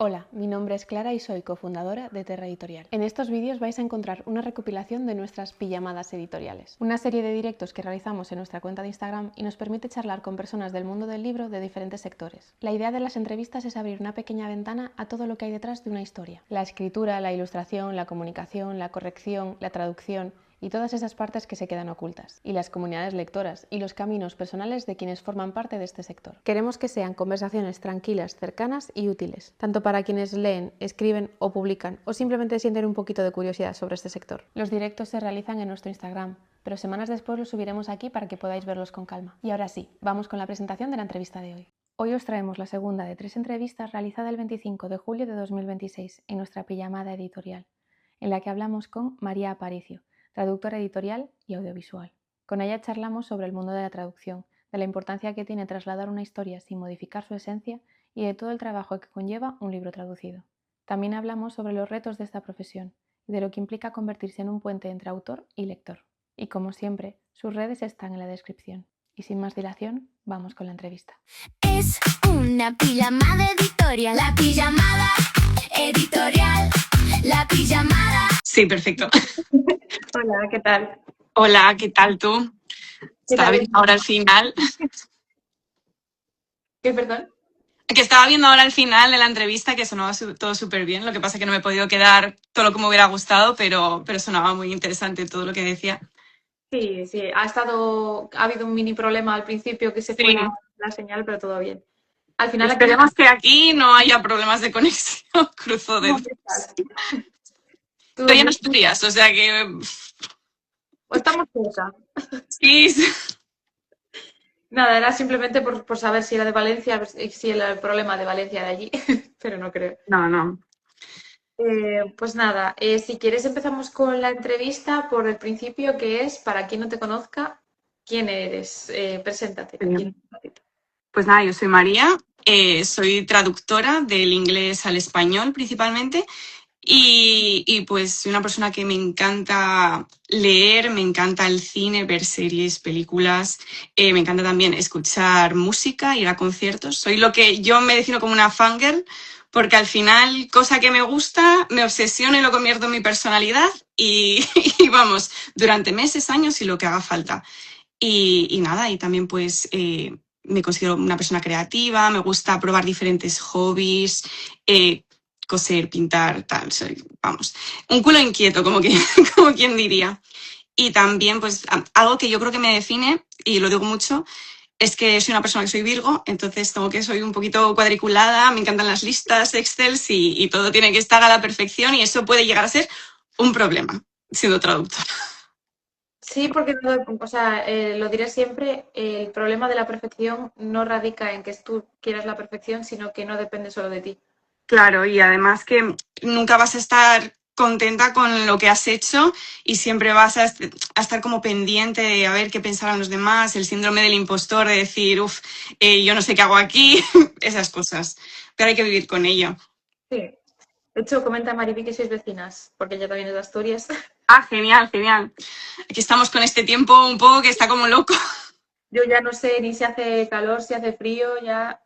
Hola, mi nombre es Clara y soy cofundadora de Terra Editorial. En estos vídeos vais a encontrar una recopilación de nuestras pijamadas editoriales, una serie de directos que realizamos en nuestra cuenta de Instagram y nos permite charlar con personas del mundo del libro de diferentes sectores. La idea de las entrevistas es abrir una pequeña ventana a todo lo que hay detrás de una historia. La escritura, la ilustración, la comunicación, la corrección, la traducción y todas esas partes que se quedan ocultas, y las comunidades lectoras y los caminos personales de quienes forman parte de este sector. Queremos que sean conversaciones tranquilas, cercanas y útiles, tanto para quienes leen, escriben o publican, o simplemente sienten un poquito de curiosidad sobre este sector. Los directos se realizan en nuestro Instagram, pero semanas después los subiremos aquí para que podáis verlos con calma. Y ahora sí, vamos con la presentación de la entrevista de hoy. Hoy os traemos la segunda de 3 entrevistas realizada el 25 de julio de 2026 en nuestra pijamada editorial, en la que hablamos con María Aparicio, traductora editorial y audiovisual. Con ella charlamos sobre el mundo de la traducción, de la importancia que tiene trasladar una historia sin modificar su esencia y de todo el trabajo que conlleva un libro traducido. También hablamos sobre los retos de esta profesión y de lo que implica convertirse en un puente entre autor y lector. Y como siempre, sus redes están en la descripción. Y sin más dilación, vamos con la entrevista. Es una pijamada editorial, la pijamada editorial, la pijamada. Sí, perfecto. Hola, ¿qué tal? Hola, ¿qué tal tú? Estaba viendo ahora al final. ¿Qué, perdón? Que estaba viendo ahora al final de la entrevista que sonaba todo súper bien. Lo que pasa es que no me he podido quedar todo lo que me hubiera gustado, pero sonaba muy interesante todo lo que decía. Sí, ha habido un mini problema al principio que se fue Sí. la señal, pero todo bien. Al final Esperemos que aquí no haya problemas de conexión. Cruzo ¿Cómo dedos. estás? Estoy en Asturias, o sea que Estamos cerca. sí. Nada, era simplemente por saber si era de Valencia, si el problema de Valencia de allí, pero no creo. No. Pues nada, si quieres empezamos con la entrevista por el principio, que es, para quien no te conozca, ¿quién eres? Preséntate. Bien. Pues nada, yo soy María, soy traductora del inglés al español principalmente y pues soy una persona que me encanta leer, me encanta el cine, ver series, películas, me encanta también escuchar música, ir a conciertos. Soy lo que yo me defino como una fangirl porque al final, cosa que me gusta, me obsesiono y lo convierto en mi personalidad y vamos, durante meses, años y lo que haga falta. Y nada, y también pues me considero una persona creativa, me gusta probar diferentes hobbies, coser, pintar, tal, vamos, un culo inquieto, como quien diría. Y también pues algo que yo creo que me define, y lo digo mucho, es que soy una persona que soy Virgo, entonces como que soy un poquito cuadriculada, me encantan las listas Excel y todo tiene que estar a la perfección y eso puede llegar a ser un problema siendo traductora. Sí, porque lo diré siempre, el problema de la perfección no radica en que tú quieras la perfección, sino que no depende solo de ti. Claro, y además que nunca vas a estar contenta con lo que has hecho y siempre vas a estar como pendiente de a ver qué pensarán los demás, el síndrome del impostor de decir, yo no sé qué hago aquí, esas cosas. Pero hay que vivir con ello. Sí. De hecho, comenta Mariby que sois vecinas, porque ella también es de Asturias. Ah, genial, genial. Aquí estamos con este tiempo un poco que está como loco. Yo ya no sé ni si hace calor, si hace frío, ya...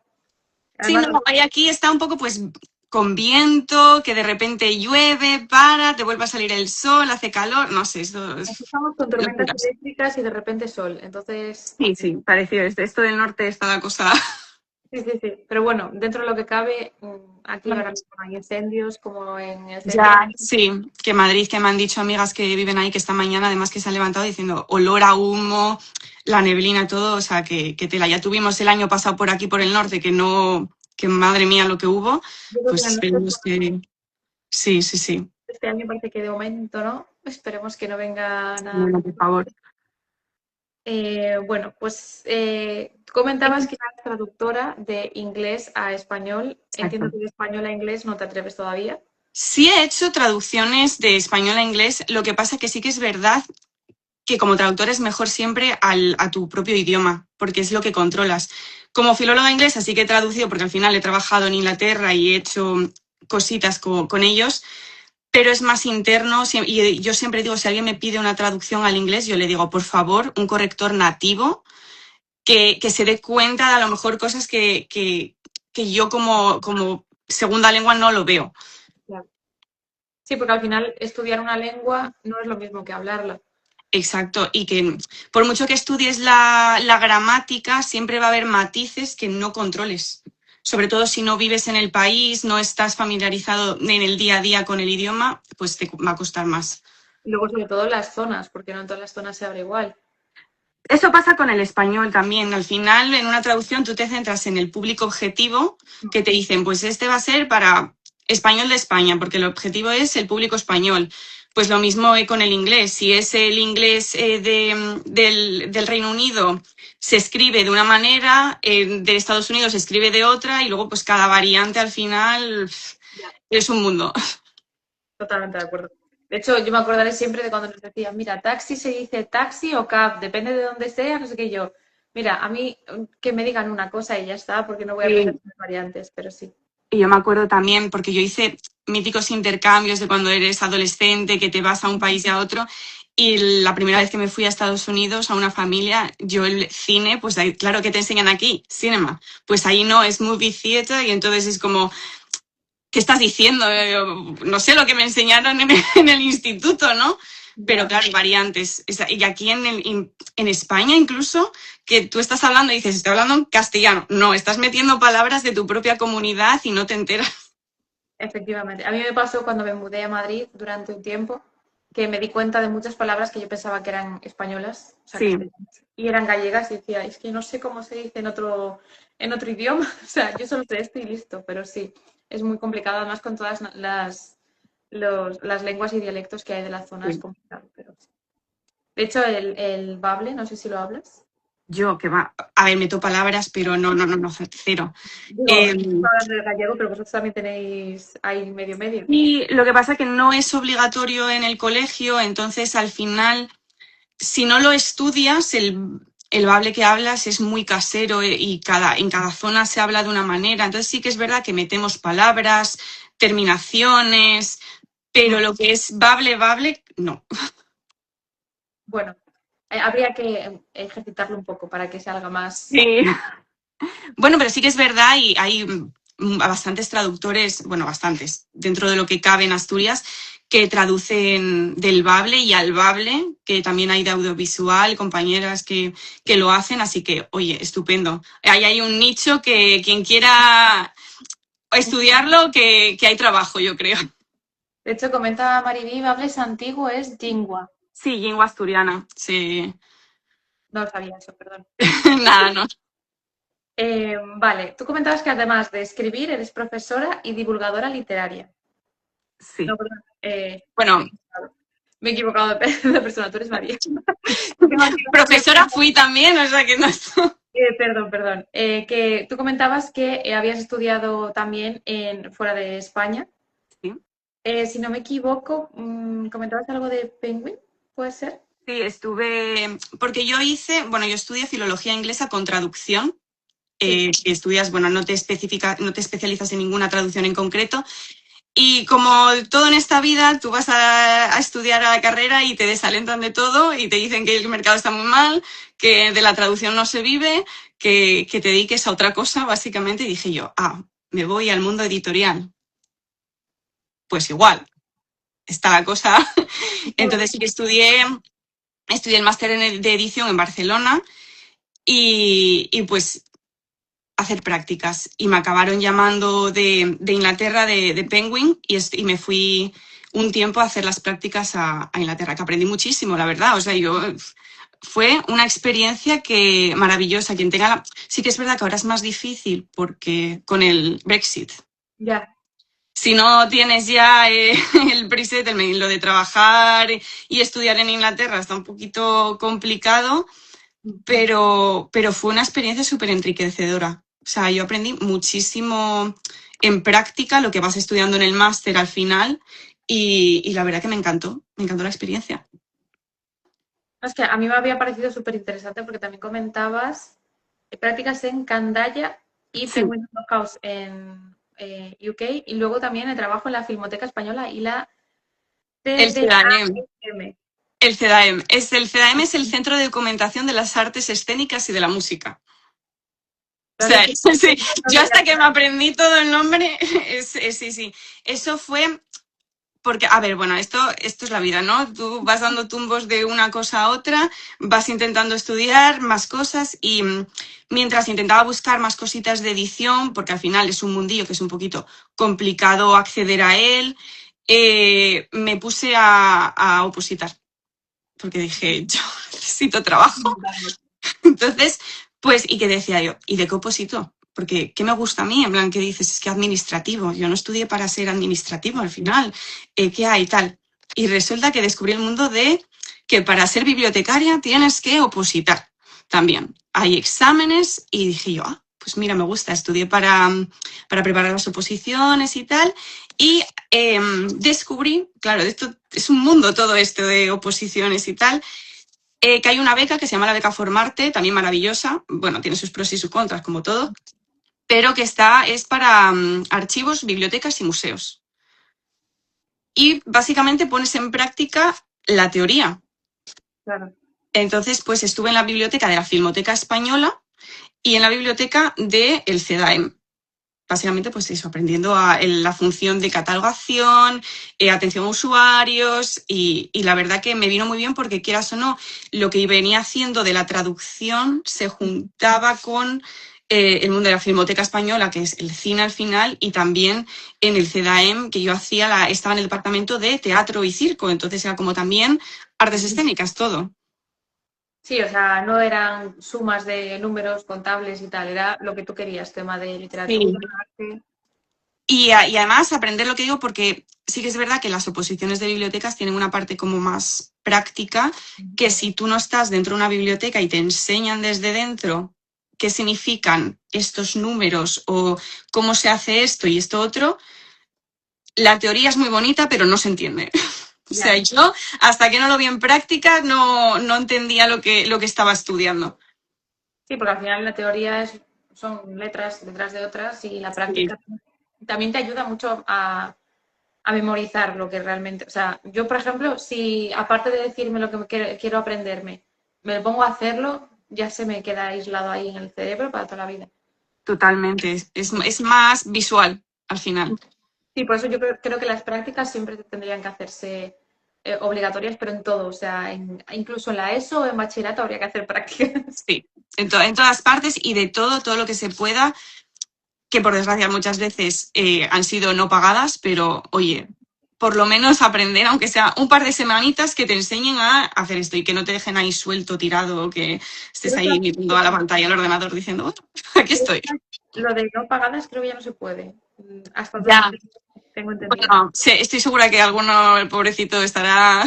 Sí, Además, no, y aquí está un poco pues con viento, que de repente llueve, te vuelve a salir el sol, hace calor, no sé, esto es estamos con tormentas locuras. eléctricas y de repente sol. Entonces, Sí, parecido. Esto del norte está la cosa. sí. Pero bueno, dentro de lo que cabe, aquí ahora mismo no hay incendios como en el centro. Ya, sí, que Madrid, que me han dicho amigas que viven ahí, que esta mañana además que se han levantado diciendo olor a humo, la neblina, todo, o sea, que tela. Ya tuvimos el año pasado por aquí, por el norte, que madre mía lo que hubo, Yo creo que pues esperemos que... Sí. este año parece que de momento no. Esperemos que no venga nada. Bueno, por favor. Bueno, pues comentabas que eras traductora de inglés a español. Entiendo que de español a inglés no te atreves todavía. Sí he hecho traducciones de español a inglés, lo que pasa que sí que es verdad que como traductor es mejor siempre a tu propio idioma, porque es lo que controlas. Como filóloga inglesa sí que he traducido, porque al final he trabajado en Inglaterra y he hecho cositas con ellos, pero es más interno y yo siempre digo, si alguien me pide una traducción al inglés, yo le digo, por favor, un corrector nativo que se dé cuenta de a lo mejor cosas que yo como segunda lengua no lo veo. Claro. Sí, porque al final estudiar una lengua no es lo mismo que hablarla. Exacto, y que por mucho que estudies la gramática, siempre va a haber matices que no controles. Sobre todo si no vives en el país, no estás familiarizado en el día a día con el idioma, pues te va a costar más. Y luego, sobre todo, las zonas, porque no en todas las zonas se habla igual. Eso pasa con el español también. Al final, en una traducción, tú te centras en el público objetivo, que te dicen, pues este va a ser para español de España, porque el objetivo es el público español. Pues lo mismo con el inglés. Si es el inglés del Reino Unido, se escribe de una manera, de Estados Unidos se escribe de otra, y luego pues cada variante al final es un mundo. Totalmente de acuerdo. De hecho, yo me acordaré siempre de cuando nos decían, mira, taxi se dice taxi o cab, depende de dónde sea, no sé qué yo. Mira, a mí que me digan una cosa y ya está, porque no voy a aprender las variantes, pero sí. Y yo me acuerdo también, porque yo hice míticos intercambios de cuando eres adolescente, que te vas a un país y a otro. Y la primera vez que me fui a Estados Unidos a una familia, yo el cine, pues ahí, claro que te enseñan aquí, cinema. Pues ahí no, es movie theater y entonces es como, ¿qué estás diciendo? No sé lo que me enseñaron en el instituto, ¿no? Pero claro, variantes. Y aquí en España incluso, que tú estás hablando y dices, estoy hablando en castellano. No, estás metiendo palabras de tu propia comunidad y no te enteras. Efectivamente. A mí me pasó cuando me mudé a Madrid durante un tiempo, que me di cuenta de muchas palabras que yo pensaba que eran españolas, o sea, Sí. castellanas, y eran gallegas, y decía, es que no sé cómo se dice en otro idioma. O sea, yo solo sé esto y listo, pero sí, es muy complicado, además con todas las lenguas y dialectos que hay de la zona es Sí. complicado, pero sí. De hecho, el bable, no sé si lo hablas. Yo, que va, a ver, meto palabras, pero no, cero. Digo, estamos hablando de gallego, pero vosotros también tenéis ahí medio medio. Y lo que pasa es que no es obligatorio en el colegio, entonces al final, si no lo estudias, el bable que hablas es muy casero y en cada zona se habla de una manera. Entonces sí que es verdad que metemos palabras, terminaciones, pero lo que es bable, no. Bueno, habría que ejercitarlo un poco para que salga más. Sí. Bueno, pero sí que es verdad y hay bastantes traductores, bueno, bastantes, dentro de lo que cabe en Asturias, que traducen del bable y al bable, que también hay de audiovisual, compañeras que lo hacen, así que, oye, estupendo. Ahí hay un nicho que quien quiera estudiarlo, que hay trabajo, yo creo. De hecho, comenta Mariví, Bables antiguo es lingua. Sí, lengua asturiana, sí. No lo sabía eso, perdón. Nada, no. Vale, tú comentabas que además de escribir eres profesora y divulgadora literaria. Sí. No, perdón. Bueno, Me he equivocado de persona, tú eres María. profesora fui también, o sea que no. Perdón. Que tú comentabas que habías estudiado también fuera de España. Sí. Si no me equivoco, comentabas algo de Penguin, ¿puede ser? Sí, porque yo estudié filología inglesa con traducción, Sí. que estudias, bueno, no te especializas en ninguna traducción en concreto, y como todo en esta vida, tú vas a estudiar a la carrera y te desalentan de todo y te dicen que el mercado está muy mal, que de la traducción no se vive, que te dediques a otra cosa, básicamente, y dije yo, me voy al mundo editorial. Pues igual, está la cosa. Entonces sí que estudié el máster de edición en Barcelona y pues hacer prácticas. Y me acabaron llamando de Inglaterra, de Penguin, y me fui un tiempo a hacer las prácticas a Inglaterra, que aprendí muchísimo, la verdad. O sea, fue una experiencia maravillosa. Sí que es verdad que ahora es más difícil porque con el Brexit. Ya. Si no tienes ya el preset, lo de trabajar y estudiar en Inglaterra está un poquito complicado, pero fue una experiencia súper enriquecedora. O sea, yo aprendí muchísimo en práctica lo que vas estudiando en el máster al final y la verdad que me encantó la experiencia. Es que a mí me había parecido súper interesante porque también comentabas prácticas en Candaya y Sí. Penguin House en UK y luego también el trabajo en la Filmoteca Española y la El CEDAEM. CDAEM. El CEDAEM. El CEDAEM es el Centro de Documentación de las Artes Escénicas y de la Música. O sea, sí, yo hasta que me aprendí todo el nombre, sí. Eso fue porque, a ver, bueno, esto es la vida, ¿no? Tú vas dando tumbos de una cosa a otra, vas intentando estudiar más cosas y mientras intentaba buscar más cositas de edición, porque al final es un mundillo que es un poquito complicado acceder a él, me puse a opositar, porque dije, yo necesito trabajo. Entonces, pues, ¿y qué decía yo? ¿Y de qué oposito? Porque, ¿qué me gusta a mí? En plan, ¿qué dices? Es que administrativo. Yo no estudié para ser administrativo al final. ¿Qué hay tal? Y resulta que descubrí el mundo de que para ser bibliotecaria tienes que opositar también. Hay exámenes y dije yo, pues mira, me gusta. Estudié para preparar las oposiciones y tal. Y descubrí, claro, esto es un mundo todo esto de oposiciones y tal, que hay una beca que se llama la beca Formarte, también maravillosa, bueno, tiene sus pros y sus contras como todo, pero que es para archivos, bibliotecas y museos. Y básicamente pones en práctica la teoría. Claro. Entonces, pues estuve en la biblioteca de la Filmoteca Española y en la biblioteca del CEDAEM. Básicamente, pues eso, aprendiendo la función de catalogación, atención a usuarios y la verdad que me vino muy bien porque quieras o no, lo que venía haciendo de la traducción se juntaba con el mundo de la Filmoteca Española, que es el cine al final, y también en el CEDAEM, que yo estaba en el departamento de teatro y circo, entonces era como también artes escénicas, todo. Sí, o sea, no eran sumas de números contables y tal, era lo que tú querías, tema de literatura, arte. Y además aprender lo que digo, porque sí que es verdad que las oposiciones de bibliotecas tienen una parte como más práctica, que si tú no estás dentro de una biblioteca y te enseñan desde dentro qué significan estos números o cómo se hace esto y esto otro, la teoría es muy bonita, pero no se entiende. O sea, yo hasta que no lo vi en práctica no entendía lo que estaba estudiando. Sí, porque al final la teoría son letras detrás de otras y la práctica también te ayuda mucho a memorizar lo que realmente... O sea, yo, por ejemplo, si aparte de decirme lo que quiero aprenderme, me pongo a hacerlo, ya se me queda aislado ahí en el cerebro para toda la vida. Totalmente. Es más visual al final. Sí, por eso yo creo que las prácticas siempre tendrían que hacerse obligatorias, pero en todo. O sea, incluso en la ESO o en bachillerato habría que hacer prácticas. Sí, en todas partes y de todo lo que se pueda, que por desgracia muchas veces han sido no pagadas, pero oye, por lo menos aprender, aunque sea un par de semanitas, que te enseñen a hacer esto y que no te dejen ahí suelto, tirado, que estés ahí mirando a la pantalla del ordenador diciendo, bueno, aquí estoy. Lo de no pagadas creo que ya no se puede. Hasta Ya. tengo entendido. Bueno, sí, estoy segura que alguno, el pobrecito, estará...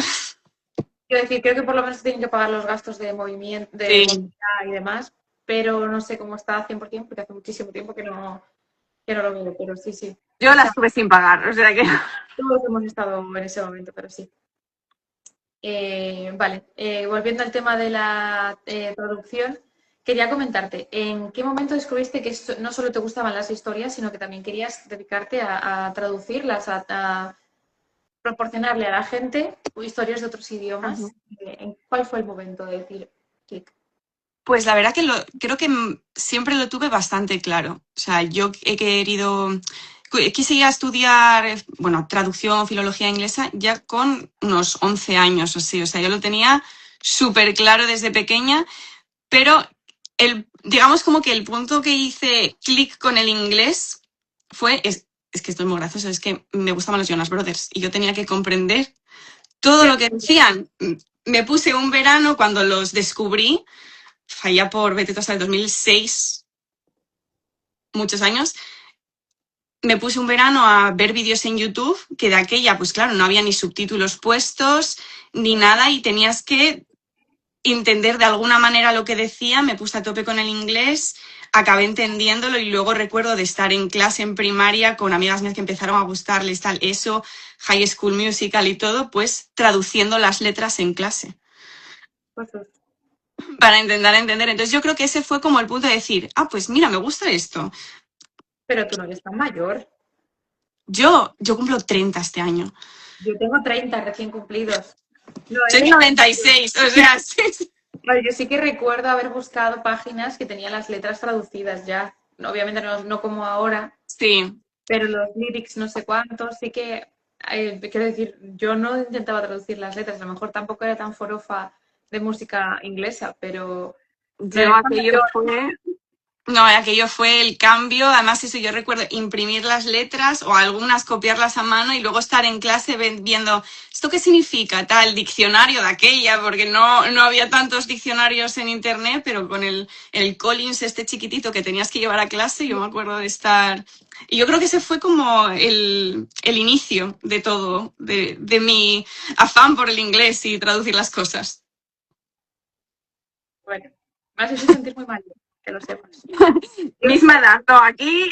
Quiero decir, creo que por lo menos tienen que pagar los gastos de movimiento, de movilidad y demás, pero no sé cómo está 100% porque hace muchísimo tiempo que no lo veo, pero sí. Yo la estuve sin pagar, o sea que... Todos hemos estado en ese momento, pero sí. Vale, volviendo al tema de la traducción, quería comentarte, ¿en qué momento descubriste que no solo te gustaban las historias, sino que también querías dedicarte a traducirlas, a proporcionarle a la gente historias de otros idiomas? ¿Cuál fue el momento de decir clic? Pues la verdad que creo que siempre lo tuve bastante claro. O sea, yo quise ir a estudiar, bueno, traducción, filología inglesa ya con unos 11 años o así. O sea, yo lo tenía súper claro desde pequeña, pero digamos como que el punto que hice clic con el inglés es que esto es muy gracioso, es que me gustaban los Jonas Brothers y yo tenía que comprender todo lo que decían. Me puse un verano cuando los descubrí, allá por, vete tú, hasta el 2006, muchos años, me puse un verano a ver vídeos en YouTube, que de aquella, pues claro, no había ni subtítulos puestos, ni nada, y tenías que entender de alguna manera lo que decía. Me puse a tope con el inglés, acabé entendiéndolo y luego recuerdo de estar en clase en primaria con amigas mías que empezaron a gustarles tal, eso, High School Musical y todo, pues traduciendo las letras en clase. Para intentar entender. Entonces yo creo que ese fue como el punto de decir, pues mira, me gusta esto. Pero tú no eres tan mayor. Yo cumplo 30 este año. Yo tengo 30 recién cumplidos. Soy 96, o sea, sí. Vale, yo sí que recuerdo haber buscado páginas que tenían las letras traducidas ya. obviamente no como ahora, Sí. pero los lyrics no sé cuántos, sí que, quiero decir, yo no intentaba traducir las letras, a lo mejor tampoco era tan forofa de música inglesa, pero lo Yo del cuando aquello yo, fue No, aquello fue el cambio. Además, eso yo recuerdo imprimir las letras o algunas copiarlas a mano y luego estar en clase viendo esto qué significa, tal diccionario de aquella, porque no había tantos diccionarios en internet, pero con el Collins este chiquitito que tenías que llevar a clase, yo me acuerdo de estar. Y yo creo que ese fue como el inicio de todo, de mi afán por el inglés y traducir las cosas. bueno, me has hecho sentir muy mal, que lo sepas. Yo, Misma edad, no, aquí.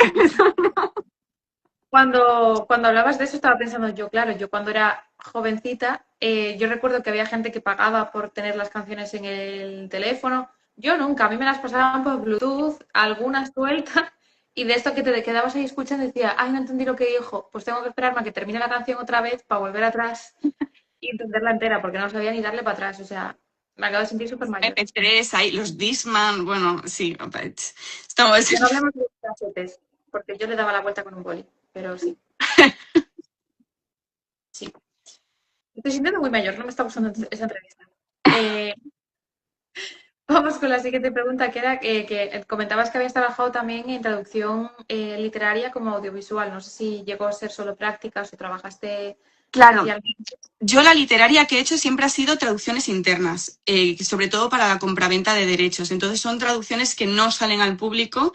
cuando hablabas de eso estaba pensando yo, claro, yo cuando era jovencita, yo recuerdo que había gente que pagaba por tener las canciones en el teléfono. Yo nunca, a mí me las pasaban por Bluetooth, algunas sueltas, y de esto que te quedabas ahí escuchando decía, ay, no entendí lo que dijo, pues tengo que esperarme a que termine la canción otra vez para volver atrás y entenderla entera, porque no sabía ni darle para atrás. O sea, me acabo de sentir súper mayor. MP3, ahí, los Discman, bueno, sí, estamos. Ya no hablemos de casetes, porque yo le daba la vuelta con un boli, pero sí, sí. Me estoy sintiendo muy mayor, no me está gustando esa entrevista. Eh, Vamos con la siguiente pregunta, que era que comentabas que habías trabajado también en traducción literaria como audiovisual. No sé si llegó a ser solo prácticas o trabajaste Claro, especialmente. yo la literaria que he hecho siempre ha sido traducciones internas, sobre todo para la compraventa de derechos. Entonces son traducciones que no salen al público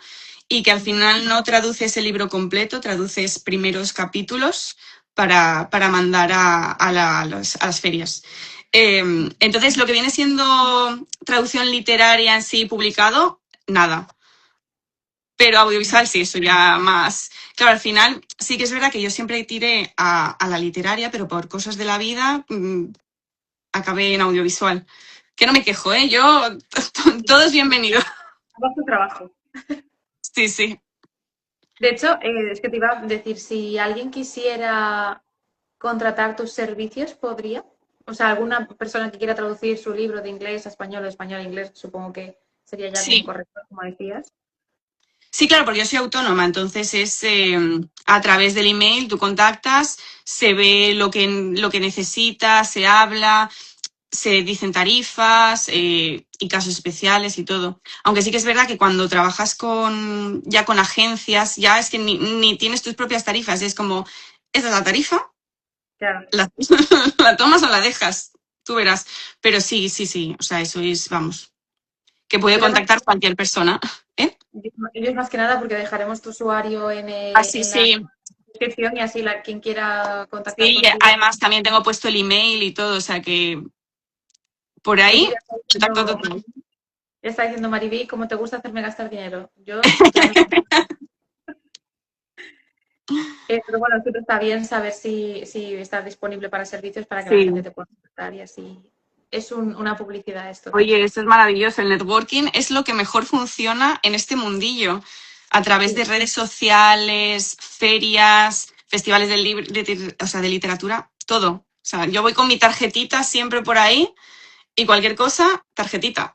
y que al final no traduces el libro completo, traduces primeros capítulos para mandar a las ferias. Entonces, lo que viene siendo traducción literaria en sí publicado, nada. Pero audiovisual sí, eso ya más. Claro, al final sí que es verdad que yo siempre tiré a la literaria, pero por cosas de la vida acabé en audiovisual. Que no me quejo, ¿eh? Yo, todo es bienvenido. Hagas tu trabajo. Sí, sí. De hecho, es que te iba a decir, si alguien quisiera contratar tus servicios, ¿podría? O sea, alguna persona que quiera traducir su libro de inglés a español, de español a inglés, supongo que sería ya como un Sí, corrector, como decías. sí, claro, porque yo soy autónoma, entonces es a través del email, tú contactas, se ve lo que necesitas, se habla, se dicen tarifas y casos especiales y todo. Aunque sí que es verdad que cuando trabajas ya con agencias, ya es que ni tienes tus propias tarifas, es como, esta es la tarifa, Claro. la, la tomas o la dejas, tú verás. Pero sí, sí, sí, o sea, eso es, vamos, que puede Yo más, contactar cualquier persona. ¿Eh? yo más que nada porque dejaremos tu usuario Así en la sí, descripción y así quien quiera contactar sí, contigo. además también tengo puesto el email y todo, o sea que por Oye, ahí, contacto total. ya está diciendo Maribí, ¿cómo te gusta hacerme gastar dinero? Yo ya me... pero bueno, siempre está bien saber si estás disponible para servicios para que la Sí. gente te pueda contactar y así. Es una publicidad esto Oye, también. esto es maravilloso. El networking es lo que mejor funciona en este mundillo. A través Sí. de redes sociales, ferias, festivales de, o sea, de literatura, todo. O sea, yo voy con mi tarjetita siempre por ahí y cualquier cosa, tarjetita.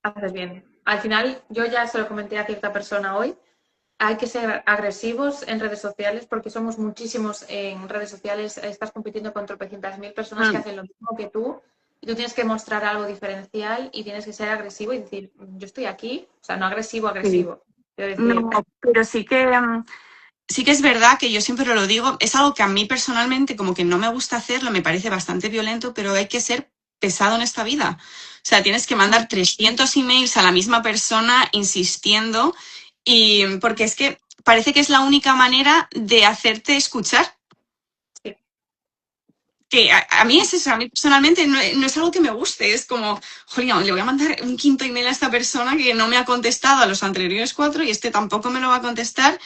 Haces bien. Al final, yo ya se lo comenté a cierta persona hoy, hay que ser agresivos en redes sociales porque somos muchísimos en redes sociales, estás compitiendo con tropecientas mil personas que Mm. hacen lo mismo que tú y tú tienes que mostrar algo diferencial y tienes que ser agresivo y decir, yo estoy aquí, o sea, no agresivo, Sí. agresivo. Quiero decir, No, pero sí que es verdad que yo siempre lo digo, es algo que a mí personalmente como que no me gusta hacerlo, me parece bastante violento, pero hay que ser pesado en esta vida. O sea, tienes que mandar 300 emails a la misma persona insistiendo y porque es que parece que es la única manera de hacerte escuchar. sí, Que a mí es eso, a mí personalmente no es algo que me guste, es como, jolín, le voy a mandar un quinto email a esta persona que no me ha contestado a los anteriores 4 y este tampoco me lo va a contestar,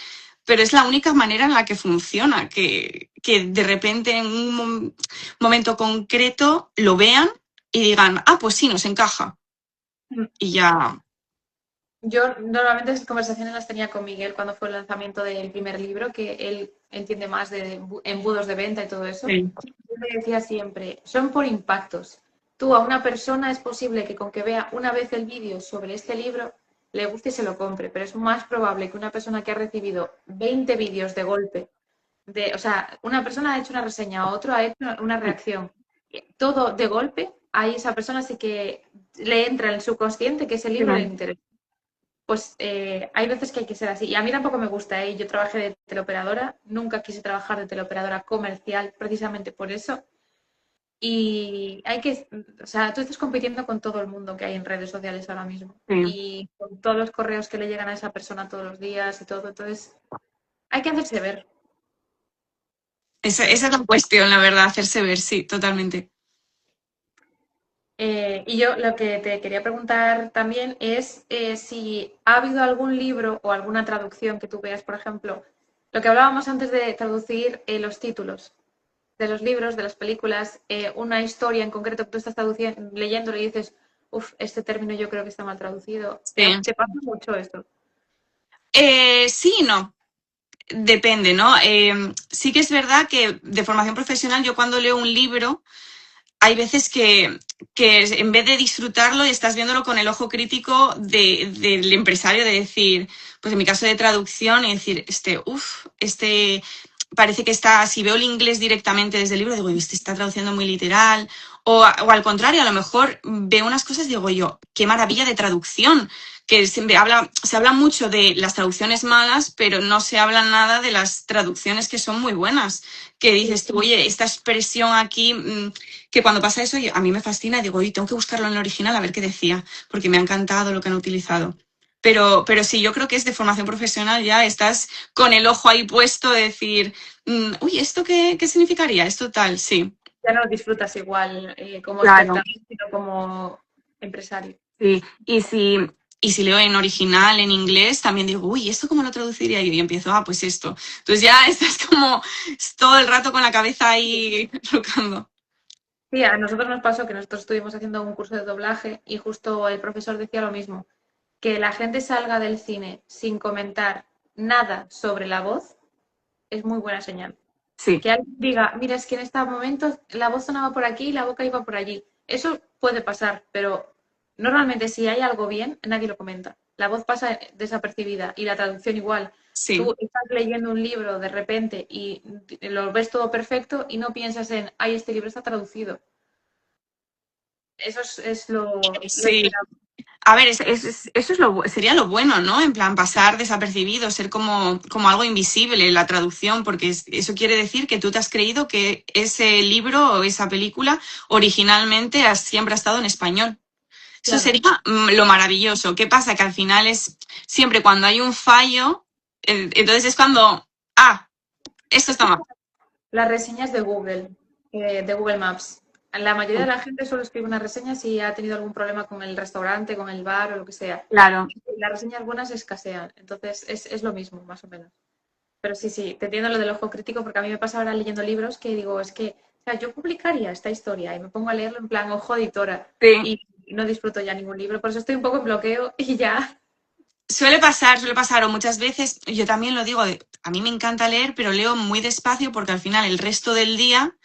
pero es la única manera en la que funciona, que de repente en un momento concreto lo vean y digan, ah, pues sí, nos encaja. Y ya, yo normalmente esas conversaciones las tenía con Miguel cuando fue el lanzamiento del primer libro, que él entiende más de embudos de venta y todo eso. sí, Yo le decía siempre, son por impactos. Tú a una persona es posible que con que vea una vez el vídeo sobre este libro le guste y se lo compre, pero es más probable que una persona que ha recibido 20 vídeos de golpe, o sea, una persona ha hecho una reseña, otro ha hecho una reacción, todo de golpe, ahí esa persona sí que le entra en el subconsciente que ese libro le interesa. Pues hay veces que hay que ser así. Y a mí tampoco me gusta, ¿eh? Yo trabajé de teleoperadora, nunca quise trabajar de teleoperadora comercial precisamente por eso. Y hay que, o sea, tú estás compitiendo con todo el mundo que hay en redes sociales ahora mismo. Sí. Y con todos los correos que le llegan a esa persona todos los días y todo. Entonces, hay que hacerse ver. Esa es la cuestión, la verdad, hacerse ver, sí, totalmente. Y yo lo que te quería preguntar también es si ha habido algún libro o alguna traducción que tú veas, por ejemplo, lo que hablábamos antes de traducir los títulos de los libros, de las películas, una historia en concreto que tú estás leyéndolo y dices, uff, este término yo creo que está mal traducido. Sí. ¿Te pasa mucho esto? Sí y no. Depende, ¿no? Sí que es verdad que de formación profesional yo cuando leo un libro hay veces que en vez de disfrutarlo estás viéndolo con el ojo crítico del empresario, de decir, pues en mi caso de traducción, y decir, parece que está, si veo el inglés directamente desde el libro, digo, este está traduciendo muy literal, o al contrario, a lo mejor veo unas cosas y digo yo, qué maravilla de traducción, que se habla mucho de las traducciones malas, pero no se habla nada de las traducciones que son muy buenas, que dices tú, oye, esta expresión aquí, que cuando pasa eso a mí me fascina y digo, oye, tengo que buscarlo en el original a ver qué decía, porque me ha encantado lo que han utilizado. Pero sí, yo creo que es de formación profesional, ya estás con el ojo ahí puesto de decir, uy, ¿esto qué significaría? Esto tal, sí. Ya no lo disfrutas igual como Claro. espectador, sino como empresario. Sí, y si leo en original, en inglés, también digo, uy, ¿esto cómo lo traduciría yo? Y empiezo, pues esto. Entonces ya estás como todo el rato con la cabeza ahí rocando. Sí, a nosotros nos pasó que nosotros estuvimos haciendo un curso de doblaje y justo el profesor decía lo mismo, que la gente salga del cine sin comentar nada sobre la voz es muy buena señal. Sí. Que alguien diga, mira, es que en este momento la voz sonaba por aquí y la boca iba por allí. Eso puede pasar, pero normalmente si hay algo bien, nadie lo comenta. La voz pasa desapercibida y la traducción igual. Sí. Tú estás leyendo un libro de repente y lo ves todo perfecto y no piensas en, ay, este libro está traducido. Eso es lo Sí. esperable. A ver, eso sería lo bueno, ¿no? En plan, pasar desapercibido, ser como algo invisible la traducción, porque eso quiere decir que tú te has creído que ese libro o esa película originalmente siempre ha estado en español. Eso Claro. sería lo maravilloso. ¿Qué pasa? Que al final es siempre cuando hay un fallo, entonces es cuando, esto está mal. Las reseñas de Google Maps. La mayoría de la gente solo escribe una reseña si ha tenido algún problema con el restaurante, con el bar o lo que sea. Claro. Las reseñas buenas escasean, entonces es lo mismo, más o menos. Pero sí, te entiendo lo del ojo crítico, porque a mí me pasa ahora leyendo libros que digo, es que, o sea, yo publicaría esta historia y me pongo a leerlo en plan ojo editora Sí. y no disfruto ya ningún libro, por eso estoy un poco en bloqueo y ya. Suele pasar, o muchas veces, yo también lo digo, a mí me encanta leer, pero leo muy despacio porque al final el resto del día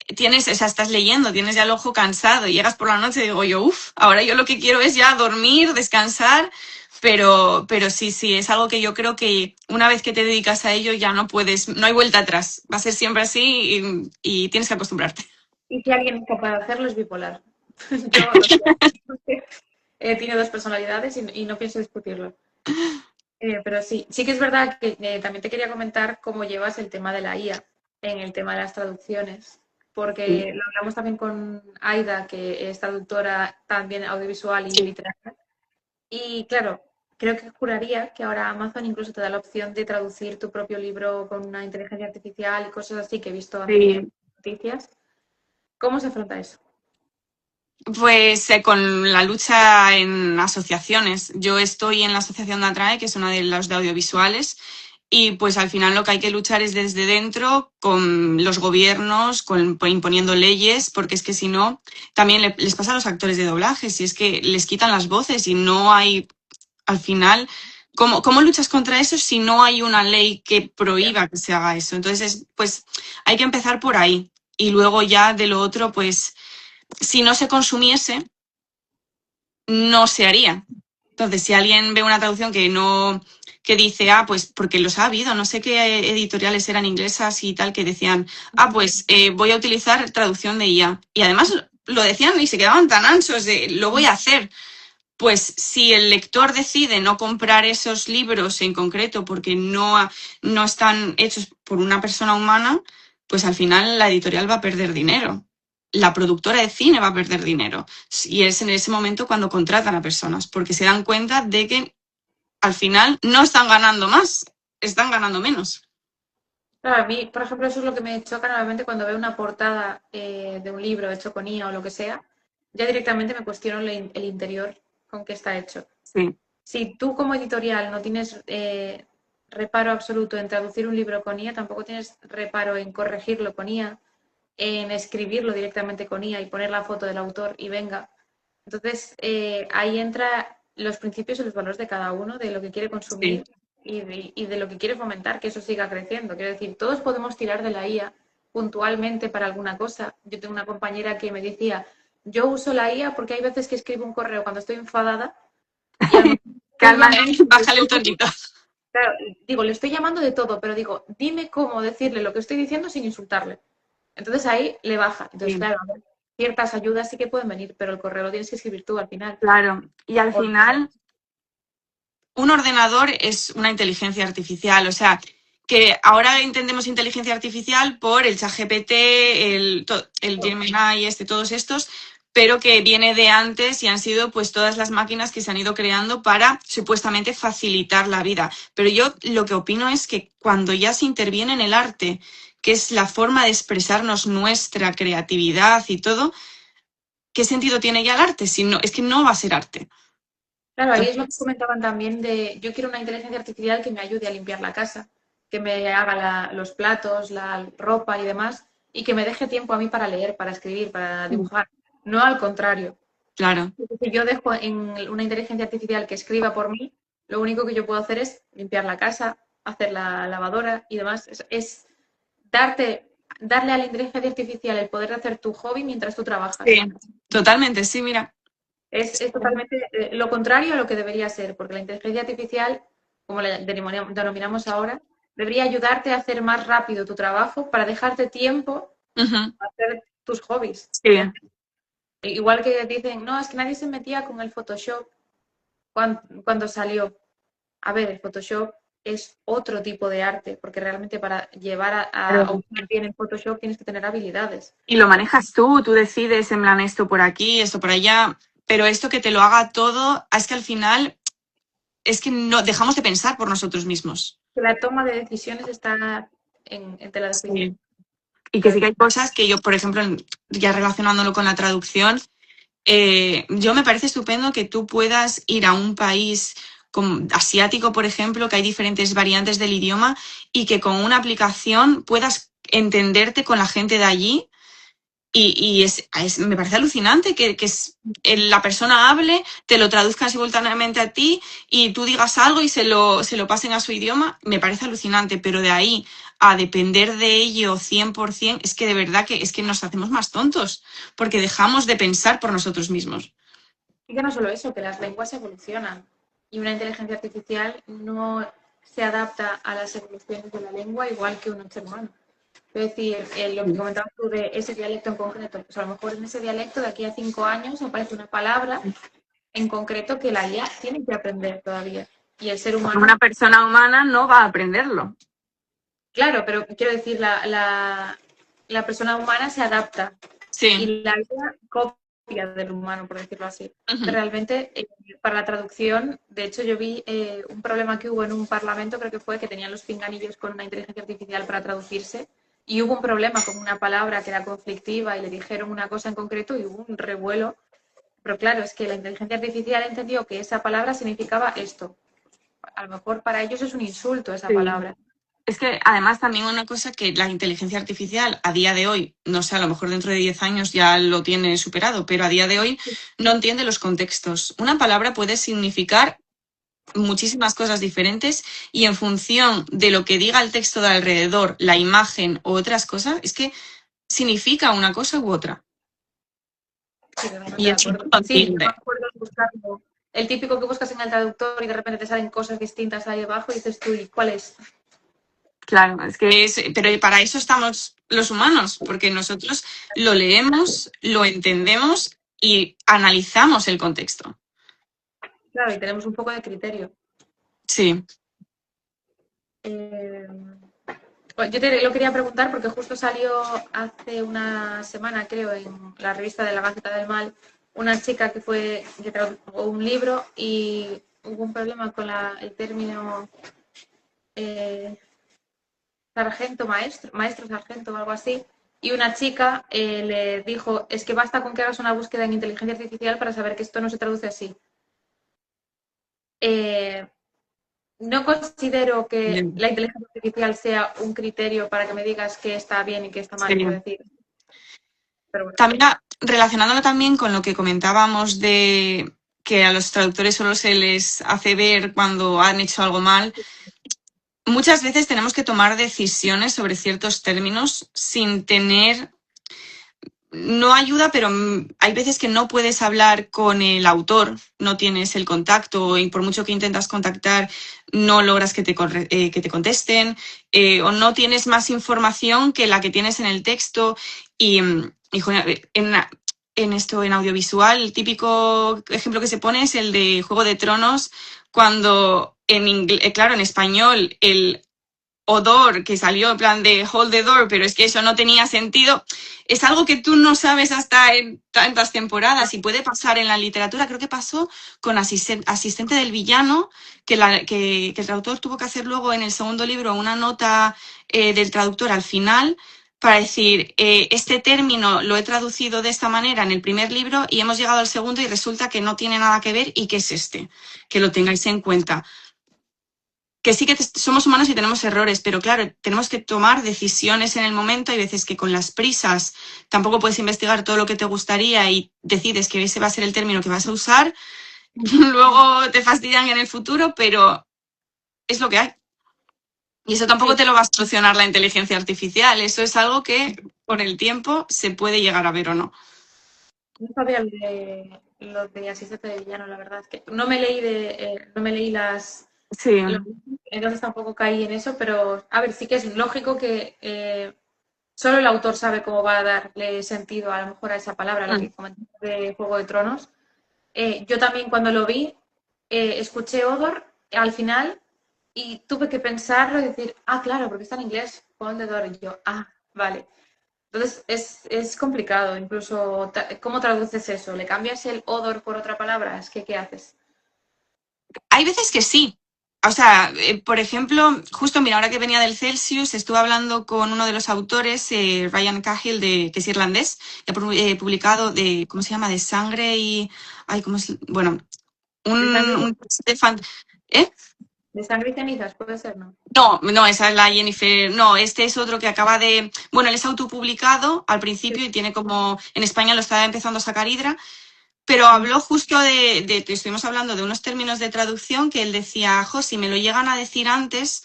estás leyendo, tienes ya el ojo cansado y llegas por la noche y digo yo, ahora yo lo que quiero es ya dormir, descansar, pero sí, es algo que yo creo que una vez que te dedicas a ello ya no hay vuelta atrás, va a ser siempre así y tienes que acostumbrarte. Y si alguien es capaz de hacerlo es bipolar. Yo lo sé. Tiene dos personalidades y no pienso discutirlo. Pero sí que es verdad que también te quería comentar cómo llevas el tema de la IA en el tema de las traducciones, porque lo hablamos también con Aida, que es traductora también audiovisual y literaria. Y claro, creo que juraría que ahora Amazon incluso te da la opción de traducir tu propio libro con una inteligencia artificial y cosas así que he visto en noticias. ¿Cómo se afronta eso? Pues con la lucha en asociaciones. Yo estoy en la asociación de Atrae, que es una de las de audiovisuales, y pues al final lo que hay que luchar es desde dentro con los gobiernos, imponiendo leyes, porque es que si no, también les pasa a los actores de doblaje, si es que les quitan las voces y no hay, al final, ¿cómo luchas contra eso si no hay una ley que prohíba que se haga eso? Entonces, pues hay que empezar por ahí y luego ya de lo otro, pues si no se consumiese, no se haría. Entonces, si alguien ve una traducción que dice, pues porque los ha habido, no sé qué editoriales eran inglesas y tal, que decían, pues voy a utilizar traducción de IA. Y además lo decían y se quedaban tan anchos de, lo voy a hacer. Pues si el lector decide no comprar esos libros en concreto porque no están hechos por una persona humana, pues al final la editorial va a perder dinero. La productora de cine va a perder dinero. Y es en ese momento cuando contratan a personas, porque se dan cuenta de que al final no están ganando más, están ganando menos. Claro, a mí, por ejemplo, eso es lo que me choca normalmente cuando veo una portada de un libro hecho con IA o lo que sea, ya directamente me cuestiono el interior con que está hecho. Sí. Si tú como editorial no tienes reparo absoluto en traducir un libro con IA, tampoco tienes reparo en corregirlo con IA, en escribirlo directamente con IA y poner la foto del autor y venga. Entonces, ahí entra los principios y los valores de cada uno, de lo que quiere consumir. Sí. Y de lo que quiere fomentar, que eso siga creciendo. Quiero decir, todos podemos tirar de la IA puntualmente para alguna cosa. Yo tengo una compañera que me decía, yo uso la IA porque hay veces que escribo un correo cuando estoy enfadada. Calma, bájale el tonito. Claro, digo, le estoy llamando de todo, pero digo, dime cómo decirle lo que estoy diciendo sin insultarle. Entonces ahí le baja. Entonces, sí. Claro, ciertas ayudas sí que pueden venir, pero el correo lo tienes que escribir tú al final. Claro, y al final un ordenador es una inteligencia artificial, o sea, que ahora entendemos inteligencia artificial por el ChatGPT, el Gemini, todos estos, pero que viene de antes y han sido pues todas las máquinas que se han ido creando para supuestamente facilitar la vida. Pero yo lo que opino es que cuando ya se interviene en el arte, que es la forma de expresarnos nuestra creatividad y todo, ¿qué sentido tiene ya el arte? Si no, es que no va a ser arte. Claro, ahí es lo que comentaban también de, yo quiero una inteligencia artificial que me ayude a limpiar la casa, que me haga los platos, la ropa y demás, y que me deje tiempo a mí para leer, para escribir, para dibujar. No al contrario. Claro. Si yo dejo en una inteligencia artificial que escriba por mí, lo único que yo puedo hacer es limpiar la casa, hacer la lavadora y demás. Es darle a la inteligencia artificial el poder de hacer tu hobby mientras tú trabajas. Sí, totalmente, sí, mira. Es totalmente lo contrario a lo que debería ser, porque la inteligencia artificial, como la denominamos ahora, debería ayudarte a hacer más rápido tu trabajo para dejarte tiempo para hacer tus hobbies. Sí. Igual que dicen, no, es que nadie se metía con el Photoshop cuando salió. A ver, el Photoshop es otro tipo de arte, porque realmente para llevar a usar bien el Photoshop tienes que tener habilidades. Y lo manejas tú decides en plan esto por aquí, esto por allá, pero esto que te lo haga todo, es que al final es que no dejamos de pensar por nosotros mismos. La toma de decisiones está en tela de juicio. Sí. Y que sí que hay cosas que yo, por ejemplo, ya relacionándolo con la traducción, yo me parece estupendo que tú puedas ir a un país como asiático, por ejemplo, que hay diferentes variantes del idioma y que con una aplicación puedas entenderte con la gente de allí. Y me parece alucinante que la persona hable, te lo traduzcan simultáneamente a ti y tú digas algo y se lo pasen a su idioma. Me parece alucinante, pero de ahí a depender de ello 100%, es que de verdad que es que nos hacemos más tontos, porque dejamos de pensar por nosotros mismos. Y que no solo eso, que las lenguas evolucionan y una inteligencia artificial no se adapta a las evoluciones de la lengua igual que un ser humano. Es decir, lo que comentabas tú de ese dialecto en concreto, pues a lo mejor en ese dialecto de aquí a 5 años aparece una palabra en concreto que la IA tiene que aprender todavía. Y el ser humano... Una persona humana no va a aprenderlo. Claro, pero quiero decir, la persona humana se adapta. Sí. Y la IA copia del humano, por decirlo así. Realmente, para la traducción, de hecho yo vi un problema que hubo en un parlamento, creo que fue que tenían los pinganillos con una inteligencia artificial para traducirse. Y hubo un problema con una palabra que era conflictiva y le dijeron una cosa en concreto y hubo un revuelo. Pero claro, es que la inteligencia artificial entendió que esa palabra significaba esto. A lo mejor para ellos es un insulto esa palabra. Es que además también una cosa que la inteligencia artificial a día de hoy, no sé, a lo mejor dentro de 10 años ya lo tiene superado, pero a día de hoy no entiende los contextos. Una palabra puede significar muchísimas cosas diferentes y en función de lo que diga el texto de alrededor, la imagen u otras cosas, es que significa una cosa u otra. Sí, y eso no entiende. Sí, yo me acuerdo buscando el típico que buscas en el traductor y de repente te salen cosas distintas ahí debajo y dices tú, ¿y cuál es? Claro, pero para eso estamos los humanos, porque nosotros lo leemos, lo entendemos y analizamos el contexto. Claro, y tenemos un poco de criterio. Sí. Yo te lo quería preguntar porque justo salió hace una semana, creo, en la revista de la Gaceta del Mal, una chica que tradujo un libro y hubo un problema con el término sargento, maestro sargento o algo así, y una chica le dijo, es que basta con que hagas una búsqueda en inteligencia artificial para saber que esto no se traduce así. No considero que Bien. la inteligencia artificial sea un criterio para que me digas qué está bien y qué está mal, quiero Sí. decir. Pero bueno. También, relacionándolo también con lo que comentábamos de que a los traductores solo se les hace ver cuando han hecho algo mal, muchas veces tenemos que tomar decisiones sobre ciertos términos sin tener, no ayuda, pero hay veces que no puedes hablar con el autor, no tienes el contacto y por mucho que intentas contactar no logras que te contesten o no tienes más información que la que tienes en el texto joder, en audiovisual el típico ejemplo que se pone es el de Juego de Tronos cuando claro, en español el odor que salió en plan de hold the door, pero es que eso no tenía sentido. Es algo que tú no sabes hasta en tantas temporadas y puede pasar en la literatura. Creo que pasó con Asistente del Villano, que el traductor tuvo que hacer luego en el segundo libro una nota del traductor al final para decir, este término lo he traducido de esta manera en el primer libro y hemos llegado al segundo y resulta que no tiene nada que ver y que es este, que lo tengáis en cuenta. Que sí que somos humanos y tenemos errores, pero claro, tenemos que tomar decisiones en el momento. Hay veces que con las prisas tampoco puedes investigar todo lo que te gustaría y decides que ese va a ser el término que vas a usar. Luego te fastidian en el futuro, pero es lo que hay. Y eso tampoco te lo va a solucionar la inteligencia artificial. Eso es algo que con el tiempo se puede llegar a ver o no. No sabía lo de Asistente de Villano, la verdad. Es que no me leí Sí. entonces tampoco caí en eso, pero a ver, sí que es lógico que solo el autor sabe cómo va a darle sentido a lo mejor a esa palabra, lo que comenté de Juego de Tronos. Yo también cuando lo vi, escuché Odor al final y tuve que pensarlo y decir, claro, porque está en inglés, Hold the Door, y yo, vale. Entonces es complicado, incluso, ¿cómo traduces eso? ¿Le cambias el odor por otra palabra? Es que, ¿qué haces? Hay veces que sí. O sea, por ejemplo, justo mira, ahora que venía del Celsius, estuve hablando con uno de los autores, Ryan Cahill, que es irlandés, que ha publicado ¿cómo se llama? De sangre y... Ay, ¿cómo es? Bueno, un ¿eh? ¿De sangre y cenizas puede ser, no? No, esa es la Jennifer. No, este es otro que acaba de... Bueno, él es autopublicado al principio y tiene como... En España lo está empezando a sacar Hydra. Pero habló justo estuvimos hablando de unos términos de traducción que él decía, si me lo llegan a decir antes,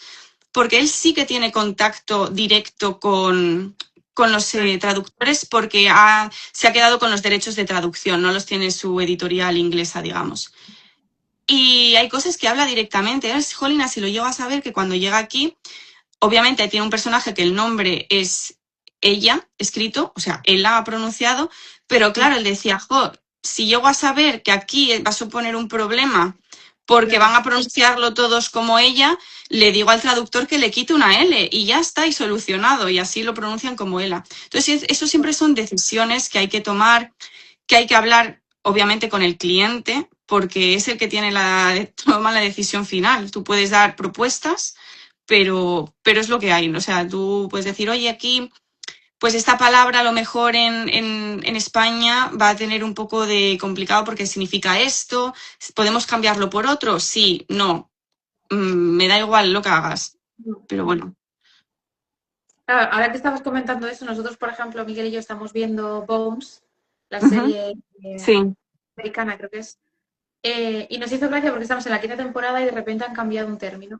porque él sí que tiene contacto directo con los traductores porque se ha quedado con los derechos de traducción, no los tiene su editorial inglesa, digamos. Y hay cosas que habla directamente. Jolina, si lo llego a saber, que cuando llega aquí, obviamente tiene un personaje que el nombre es ella, escrito, o sea, él la ha pronunciado, pero claro, él decía, si llego a saber que aquí va a suponer un problema porque van a pronunciarlo todos como ella, le digo al traductor que le quite una L y ya está, y solucionado, y así lo pronuncian como ella. Entonces, eso siempre son decisiones que hay que tomar, que hay que hablar, obviamente, con el cliente, porque es el que toma la decisión final. Tú puedes dar propuestas, pero es lo que hay. O sea, tú puedes decir, oye, aquí... Pues esta palabra a lo mejor en España va a tener un poco de complicado porque significa esto. ¿Podemos cambiarlo por otro? Sí, no. Me da igual lo que hagas. Pero bueno. Claro, ahora que estabas comentando eso, nosotros, por ejemplo, Miguel y yo estamos viendo Bones, la serie Sí. americana, creo que es. Y nos hizo gracia porque estamos en la quinta temporada y de repente han cambiado un término.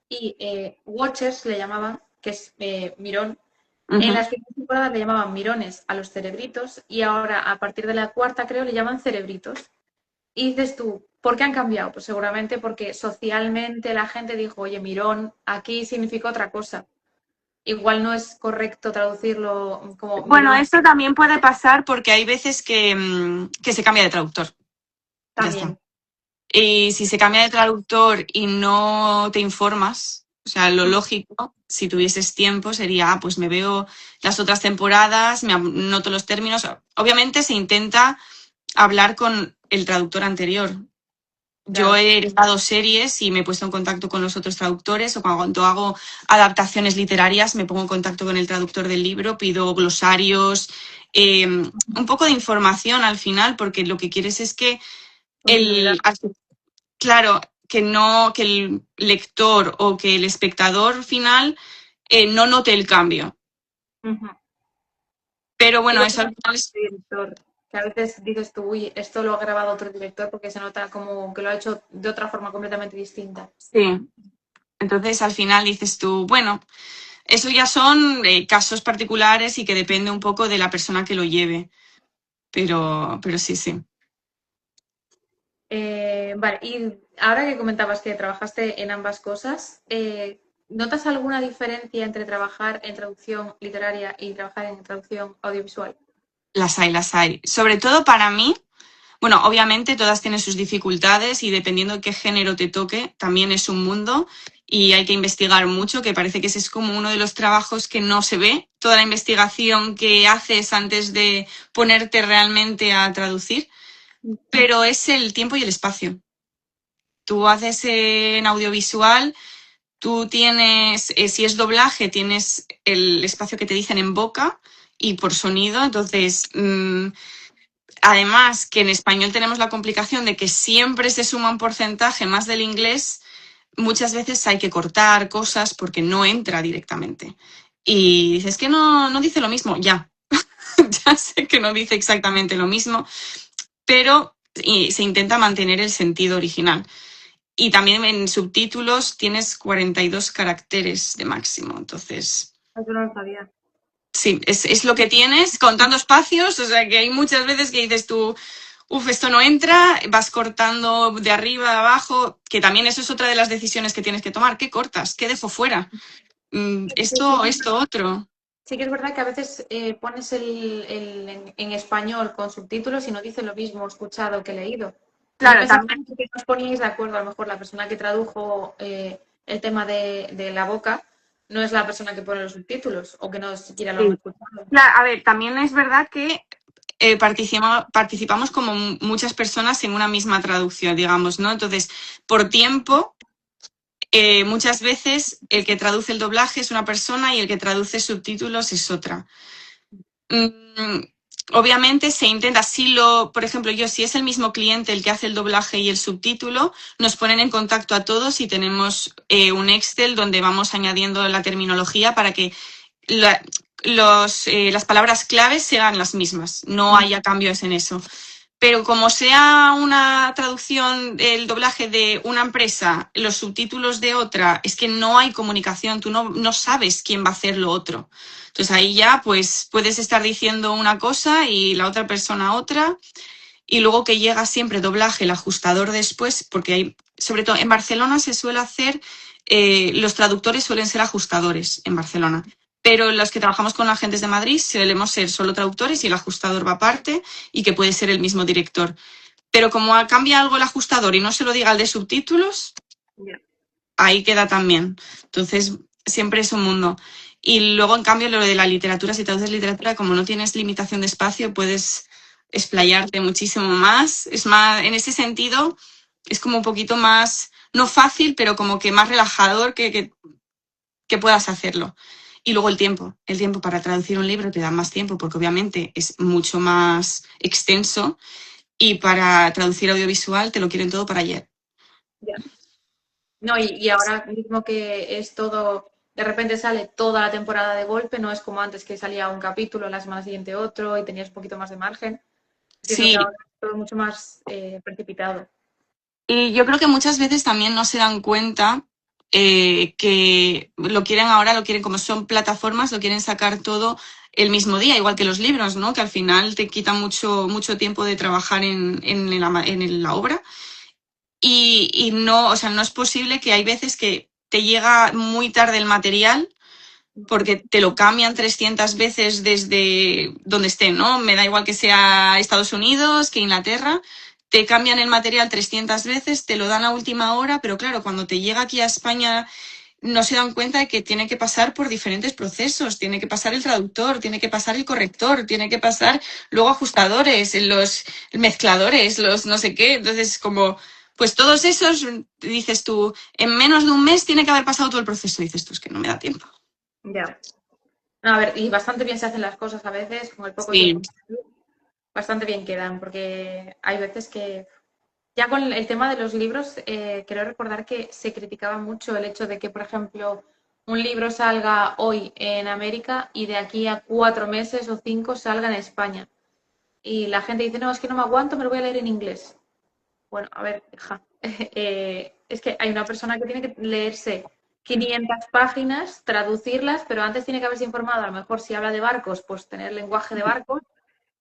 Y Watchers le llamaban, que es mirón. En las primeras temporadas le llamaban mirones a los cerebritos y ahora, a partir de la cuarta, creo, le llaman cerebritos. Y dices tú, ¿Por qué han cambiado? Pues seguramente porque socialmente la gente dijo, oye, mirón, aquí significa otra cosa. Igual no es correcto traducirlo como Bueno, mirón eso también puede pasar porque hay veces que se cambia de traductor. Ya está. también. Y si se cambia de traductor y no te informas, o sea, lo lógico, si tuvieses tiempo, sería, pues me veo las otras temporadas, me anoto los términos. Obviamente se intenta hablar con el traductor anterior. Yo Claro. he dado series y me he puesto en contacto con los otros traductores, o cuando hago adaptaciones literarias me pongo en contacto con el traductor del libro, pido glosarios, un poco de información al final, porque lo que quieres es que Continuidad. claro, que el lector o que el espectador final no note el cambio. Ujú. Pero bueno, Digo, eso al final es... director, que a veces dices tú, uy, esto lo ha grabado otro director porque se nota como que lo ha hecho de otra forma completamente distinta. Sí. Entonces al final dices tú, bueno, eso ya son casos particulares y que depende un poco de la persona que lo lleve. Pero sí, sí. Vale, y ahora que comentabas que trabajaste en ambas cosas, ¿notas alguna diferencia entre trabajar en traducción literaria y trabajar en traducción audiovisual? Las hay, las hay. Sobre todo para mí, bueno, obviamente todas tienen sus dificultades y dependiendo de qué género te toque, también es un mundo y hay que investigar mucho, que parece que ese es como uno de los trabajos que no se ve, toda la investigación que haces antes de ponerte realmente a traducir, pero es el tiempo y el espacio. Tú haces en audiovisual, tú tienes, si es doblaje, tienes el espacio que te dicen en boca y por sonido, entonces... además, que en español tenemos la complicación de que siempre se suma un porcentaje más del inglés, muchas veces hay que cortar cosas porque no entra directamente. Y dices que no dice lo mismo, ya. Ya sé que no dice exactamente lo mismo, pero se intenta mantener el sentido original. Y también en subtítulos tienes 42 caracteres de máximo, entonces... Yo no lo sabía. Sí, es lo que tienes, contando espacios, o sea que hay muchas veces que dices tú, esto no entra, vas cortando de arriba a abajo, que también eso es otra de las decisiones que tienes que tomar. ¿Qué cortas? ¿Qué dejo fuera? Esto, otro. Sí que es verdad que a veces pones en español con subtítulos y no dice lo mismo escuchado que leído. Yo Claro, pensaba también. que nos poníais de acuerdo, a lo mejor la persona que tradujo el tema de la boca no es la persona que pone los subtítulos o que no siquiera lo han Sí. escuchado. Claro, a ver, también es verdad que participamos como muchas personas en una misma traducción, digamos, ¿no? Entonces, por tiempo, muchas veces el que traduce el doblaje es una persona y el que traduce subtítulos es otra. Obviamente se intenta, por ejemplo, si es el mismo cliente el que hace el doblaje y el subtítulo, nos ponen en contacto a todos y tenemos un Excel donde vamos añadiendo la terminología para que las palabras claves sean las mismas, no haya cambios en eso. Pero como sea una traducción del doblaje de una empresa, los subtítulos de otra, es que no hay comunicación, tú no sabes quién va a hacer lo otro. Entonces ahí ya pues puedes estar diciendo una cosa y la otra persona otra. Y luego que llega siempre doblaje, el ajustador después, porque hay, sobre todo en Barcelona se suele hacer, los traductores suelen ser ajustadores en Barcelona. Pero los que trabajamos con agentes de Madrid solemos ser solo traductores y el ajustador va aparte y que puede ser el mismo director. Pero como cambia algo el ajustador y no se lo diga al de subtítulos, ahí queda también. Entonces, siempre es un mundo. Y luego, en cambio, lo de la literatura, si traduces literatura, como no tienes limitación de espacio, puedes explayarte muchísimo más. Es más, en ese sentido, es como un poquito más, no fácil, pero como que más relajador que puedas hacerlo. Y luego el tiempo para traducir un libro te da más tiempo porque obviamente es mucho más extenso y para traducir audiovisual te lo quieren todo para ayer. Ya. No, y ahora mismo que es todo, de repente sale toda la temporada de golpe, no es como antes que salía un capítulo, la semana siguiente otro y tenías un poquito más de margen. Entiendo Sí, que ahora es todo mucho más precipitado. y yo creo que muchas veces también no se dan cuenta que lo quieren como son plataformas, lo quieren sacar todo el mismo día, igual que los libros, ¿no? Que al final te quita mucho tiempo de trabajar en la obra. y no, o sea, no es posible que hay veces que te llega muy tarde el material porque te lo cambian 300 veces desde donde esté, ¿no? Me da igual que sea Estados Unidos, que Inglaterra, te cambian el material 300 veces, te lo dan a última hora, pero claro, cuando te llega aquí a España no se dan cuenta de que tiene que pasar por diferentes procesos, tiene que pasar el traductor, tiene que pasar el corrector, tiene que pasar luego ajustadores, los mezcladores, los no sé qué, entonces como... Pues todos esos, dices tú, en menos de un mes tiene que haber pasado todo el proceso. Dices tú, es que no me da tiempo. Ya. No, a ver, y bastante bien se hacen las cosas a veces, con el poco Sí, tiempo, bastante bien quedan, porque hay veces que ya con el tema de los libros, creo recordar que se criticaba mucho el hecho de que, por ejemplo, un libro salga hoy en América y de aquí a 4 meses o 5 salga en España. Y la gente dice, no, es que no me aguanto, me lo voy a leer en inglés. Bueno, a ver, hija, es que hay una persona que tiene que leerse 500 páginas, traducirlas, pero antes tiene que haberse informado, a lo mejor si habla de barcos, pues tener lenguaje de barcos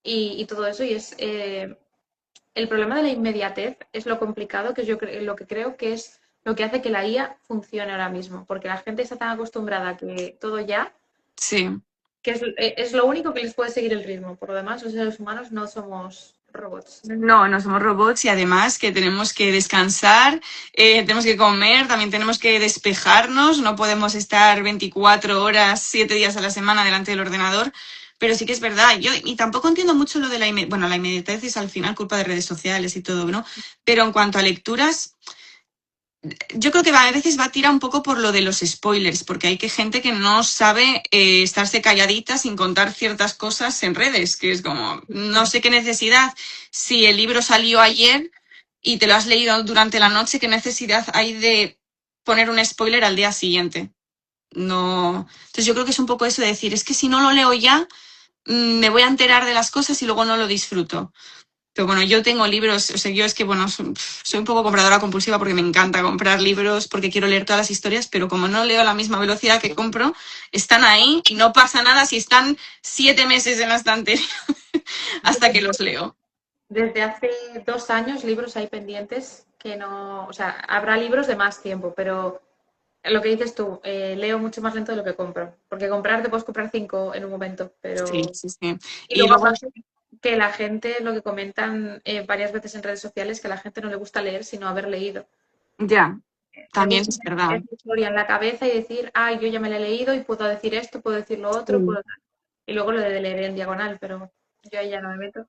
y todo eso. Y es el problema de la inmediatez es lo complicado, que yo lo que creo que es lo que hace que la IA funcione ahora mismo, porque la gente está tan acostumbrada a que todo ya, sí. que es lo único que les puede seguir el ritmo. Por lo demás, los seres humanos no somos robots. No, no somos robots y además que tenemos que descansar, tenemos que comer, también tenemos que despejarnos, no podemos estar 24 horas, 7 días a la semana delante del ordenador, pero sí que es verdad. Y tampoco entiendo mucho lo de la inmediatez es al final culpa de redes sociales y todo, ¿no? Pero en cuanto a lecturas, yo creo que a veces va a tirar un poco por lo de los spoilers, porque hay que gente que no sabe estarse calladita sin contar ciertas cosas en redes, que es como, no sé qué necesidad, si el libro salió ayer y te lo has leído durante la noche, qué necesidad hay de poner un spoiler al día siguiente. No. Entonces yo creo que es un poco eso de decir, es que si no lo leo ya, me voy a enterar de las cosas y luego no lo disfruto. Pero bueno, yo tengo libros, o sea, yo es que, bueno, soy un poco compradora compulsiva porque me encanta comprar libros, porque quiero leer todas las historias, pero como no leo a la misma velocidad que compro, están ahí y no pasa nada si están 7 meses en la estantería hasta que los leo. Desde hace 2 años libros hay pendientes que no, o sea, habrá libros de más tiempo, pero lo que dices tú, leo mucho más lento de lo que compro, porque comprar te puedes comprar 5 en un momento, Sí, pero... sí, sí. Y Y luego luego, aparte que la gente, lo que comentan varias veces en redes sociales, que a la gente no le gusta leer, sino haber leído. ya, Le también gusta es tener verdad. esa historia en la cabeza y decir, ah, yo ya me la he leído y puedo decir esto, puedo decir lo otro, Sí. puedo... Y luego lo de leer en diagonal, pero yo ahí ya no me meto.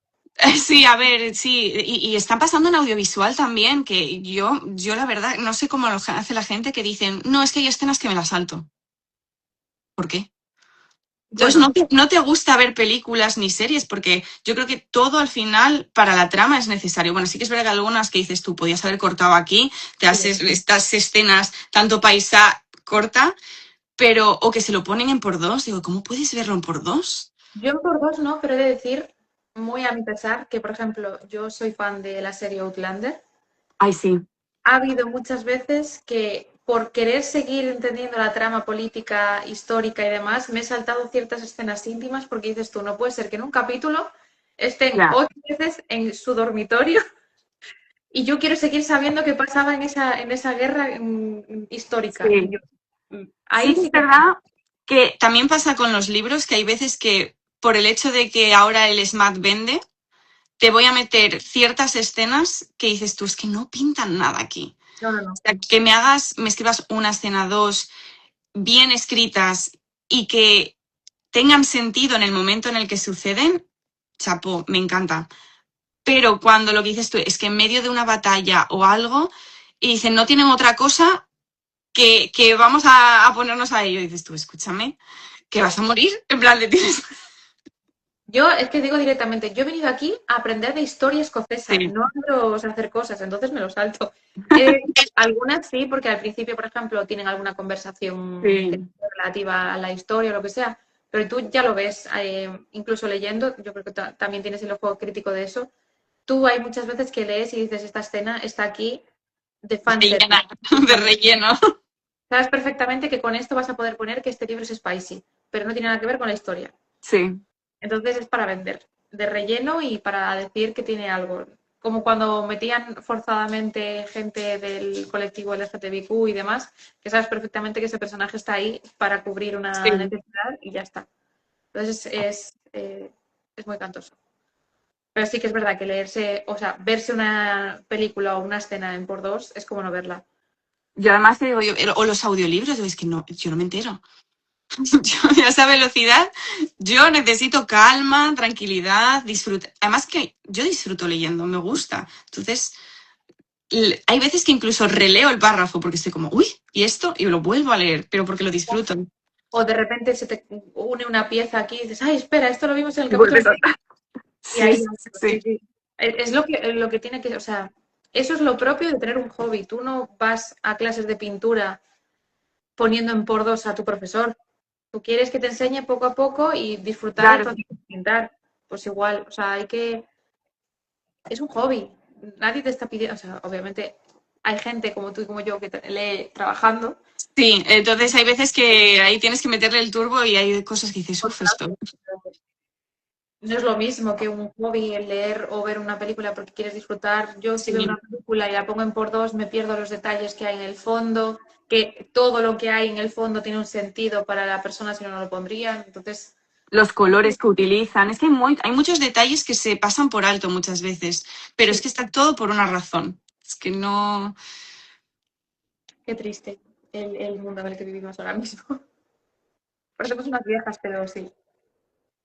Sí, a ver, sí, y están pasando en audiovisual también, que yo la verdad no sé cómo lo hace la gente que dicen, no, es que hay escenas que me las salto. ¿Por qué? Entonces, Bueno, no te gusta ver películas ni series, porque yo creo que todo al final para la trama es necesario. Bueno, sí que es verdad que algunas que dices tú, podías haber cortado aquí, te sí. haces estas escenas, tanto paisa corta, pero, o que se lo ponen en por dos. Digo, ¿cómo puedes verlo en por dos? Yo en por dos no, pero he de decir, muy a mi pesar, que por ejemplo, yo soy fan de la serie Outlander. Ay, sí. Ha habido muchas veces que por querer seguir entendiendo la trama política, histórica y demás, me he saltado ciertas escenas íntimas porque dices tú, no puede ser que en un capítulo estén Ya. 8 veces en su dormitorio y yo quiero seguir sabiendo qué pasaba en esa guerra histórica. Y Sí. yo, Sí ahí que es sí que... verdad que también pasa con los libros, que hay veces que por el hecho de que ahora el SMAT vende, te voy a meter ciertas escenas que dices tú, es que no pintan nada aquí. No, no, O no. sea, que me escribas una escena, dos, bien escritas y que tengan sentido en el momento en el que suceden, chapo, me encanta. Pero cuando lo que dices tú es que en medio de una batalla o algo, y dicen, no tienen otra cosa que vamos a ponernos a ello, y dices tú, escúchame, que vas a morir, en plan de tienes... Yo es que digo directamente, yo he venido aquí a aprender de historia escocesa, Sí, no a veros hacer cosas, entonces me lo salto. Algunas sí, porque al principio, por ejemplo, tienen alguna conversación sí, relativa a la historia o lo que sea, pero tú ya lo ves, incluso leyendo, yo creo que también tienes el ojo crítico de eso. Tú hay muchas veces que lees y dices, esta escena está aquí de fanservice. rellena, de relleno. Sabes perfectamente que con esto vas a poder poner que este libro es spicy, pero no tiene nada que ver con la historia. Sí. Entonces es para vender, de relleno y para decir que tiene algo. como cuando metían forzadamente gente del colectivo LGTBIQ y demás, que sabes perfectamente que ese personaje está ahí para cubrir una Sí. necesidad y ya está. Entonces es muy cantoso. Pero sí que es verdad que leerse, o sea, verse una película o una escena en por dos es como no verla. Yo además te digo, o los audiolibros, es que no, yo no me entero. Yo a esa velocidad, yo necesito calma, tranquilidad, disfrutar. Además que yo disfruto leyendo, me gusta. Entonces, hay veces que incluso releo el párrafo porque estoy como, uy, ¿y esto? Y lo vuelvo a leer, pero porque lo disfruto. O de repente se te une una pieza aquí y dices, ay, espera, esto lo vimos en el Y capítulo vuelves a... 6. Y Sí, ahí, sí, sí, sí. sí. Es lo que tiene que, o sea, eso es lo propio de tener un hobby. Tú no vas a clases de pintura poniendo en por dos a tu profesor. Tú quieres que te enseñe poco a poco y disfrutar el Claro, proceso de pintar. Pues igual, o sea, hay que... Es un hobby. Nadie te está pidiendo, o sea, obviamente hay gente como tú y como yo que lee trabajando. sí, entonces hay veces que ahí tienes que meterle el turbo y hay cosas que dices, Pues uff, esto. no es lo mismo que un hobby el leer o ver una película porque quieres disfrutar. Yo si veo una Sí, película y la pongo en por dos, me pierdo los detalles que hay en el fondo, que todo lo que hay en el fondo tiene un sentido para la persona si no, no lo pondría. Entonces, los colores que utilizan. Es que hay muchos detalles que se pasan por alto muchas veces, pero es sí, que está todo por una razón. Es que no... qué triste el mundo en el que vivimos ahora mismo. Parecemos unas viejas, pero sí.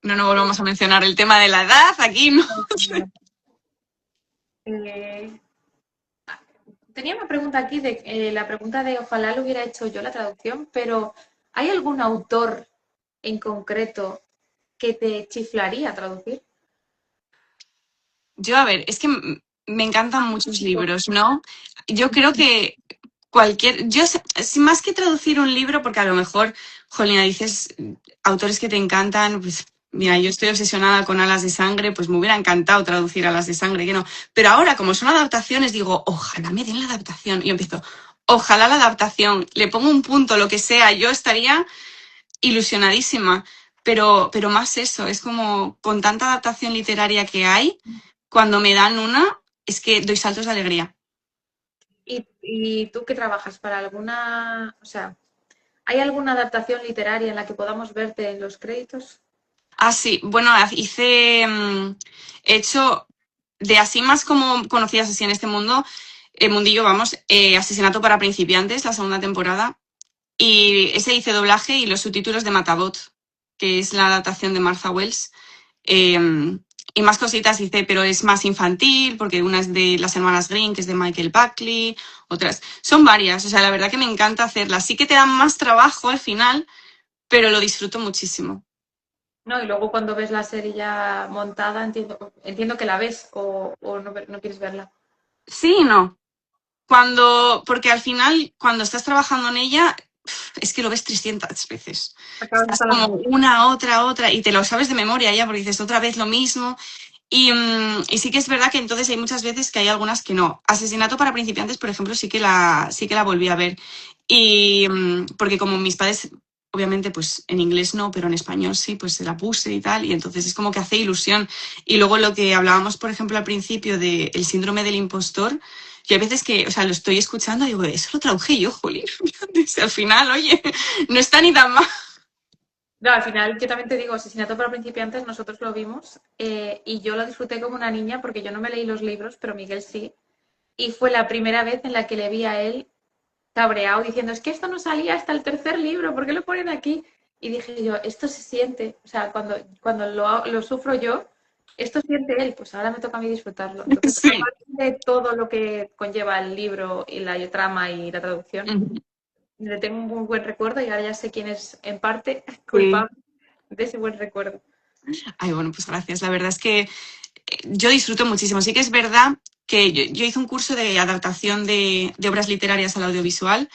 No volvamos a mencionar el tema de la edad aquí, ¿no? No, no, no. Eh, tenía una pregunta aquí, la pregunta de ojalá lo hubiera hecho yo la traducción, pero ¿hay algún autor en concreto que te chiflaría traducir? Yo, a ver, es que me encantan muchos libros, ¿no? Yo creo que más que traducir un libro, porque a lo mejor, Jolina, dices autores que te encantan, pues mira, yo estoy obsesionada con Alas de Sangre, pues me hubiera encantado traducir Alas de Sangre, que no. Pero ahora, como son adaptaciones, digo, ojalá me den la adaptación. Y yo empiezo, ojalá la adaptación, le pongo un punto, lo que sea, yo estaría ilusionadísima. Pero más eso, es como con tanta adaptación literaria que hay, cuando me dan una, es que doy saltos de alegría. Y tú que trabajas para alguna, o sea, ¿hay alguna adaptación literaria en la que podamos verte en los créditos? Ah, sí, bueno, he hecho de así más como conocidas así en este mundo, el mundillo, vamos, Asesinato para principiantes, la segunda temporada, y ese hice doblaje y los subtítulos de Matabot, que es la adaptación de Martha Wells. Y más cositas hice, pero es más infantil, porque una es de las hermanas Green, que es de Michael Buckley, otras. Son varias, o sea, la verdad que me encanta hacerlas. Sí que te dan más trabajo al final, pero lo disfruto muchísimo. No, y luego cuando ves la serie ya montada, entiendo que la ves o no, no quieres verla. Sí y no. Porque al final, cuando estás trabajando en ella, es que lo ves 300 veces. Acabas Estás hasta la como memoria. una, otra, y te lo sabes de memoria ya, porque dices otra vez lo mismo. Y sí que es verdad que entonces hay muchas veces que hay algunas que no. Asesinato para principiantes, por ejemplo, sí que la volví a ver. Porque como mis padres, obviamente, pues en inglés no, pero en español sí, pues se la puse y tal. Y entonces es como que hace ilusión. Y luego lo que hablábamos, por ejemplo, al principio del síndrome del impostor, yo a veces que, o sea, lo estoy escuchando y digo, eso lo traduje yo, jolín. Al final, oye, no está ni tan mal. No, al final, yo también te digo, Asesinato para principiantes, nosotros lo vimos y yo lo disfruté como una niña porque yo no me leí los libros, pero Miguel sí. Y fue la primera vez en la que le vi a él cabreado diciendo, es que esto no salía hasta el tercer libro, ¿por qué lo ponen aquí? Y dije yo, esto se siente, o sea, cuando lo sufro yo, esto siente él, pues ahora me toca a mí disfrutarlo. Entonces, Sí. aparte de todo lo que conlleva el libro y la trama y la traducción, le tengo un muy buen recuerdo y ahora ya sé quién es en parte Sí. culpable de ese buen recuerdo. Ay, bueno, pues gracias. La verdad es que yo disfruto muchísimo. Sí que es verdad que yo hice un curso de adaptación de obras literarias al audiovisual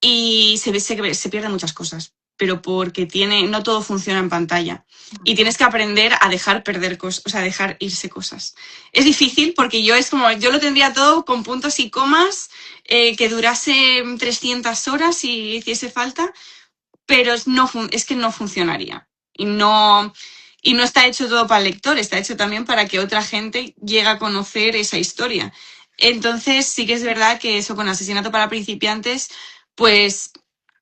y se pierden muchas cosas, pero porque no todo funciona en pantalla. Y tienes que aprender a dejar perder cosas, o sea, dejar irse cosas. Es difícil porque yo lo tendría todo con puntos y comas, que durase 300 horas si hiciese falta, pero es que no funcionaría. Y no está hecho todo para el lector, está hecho también para que otra gente llegue a conocer esa historia. Entonces, sí que es verdad que eso con Asesinato para principiantes, pues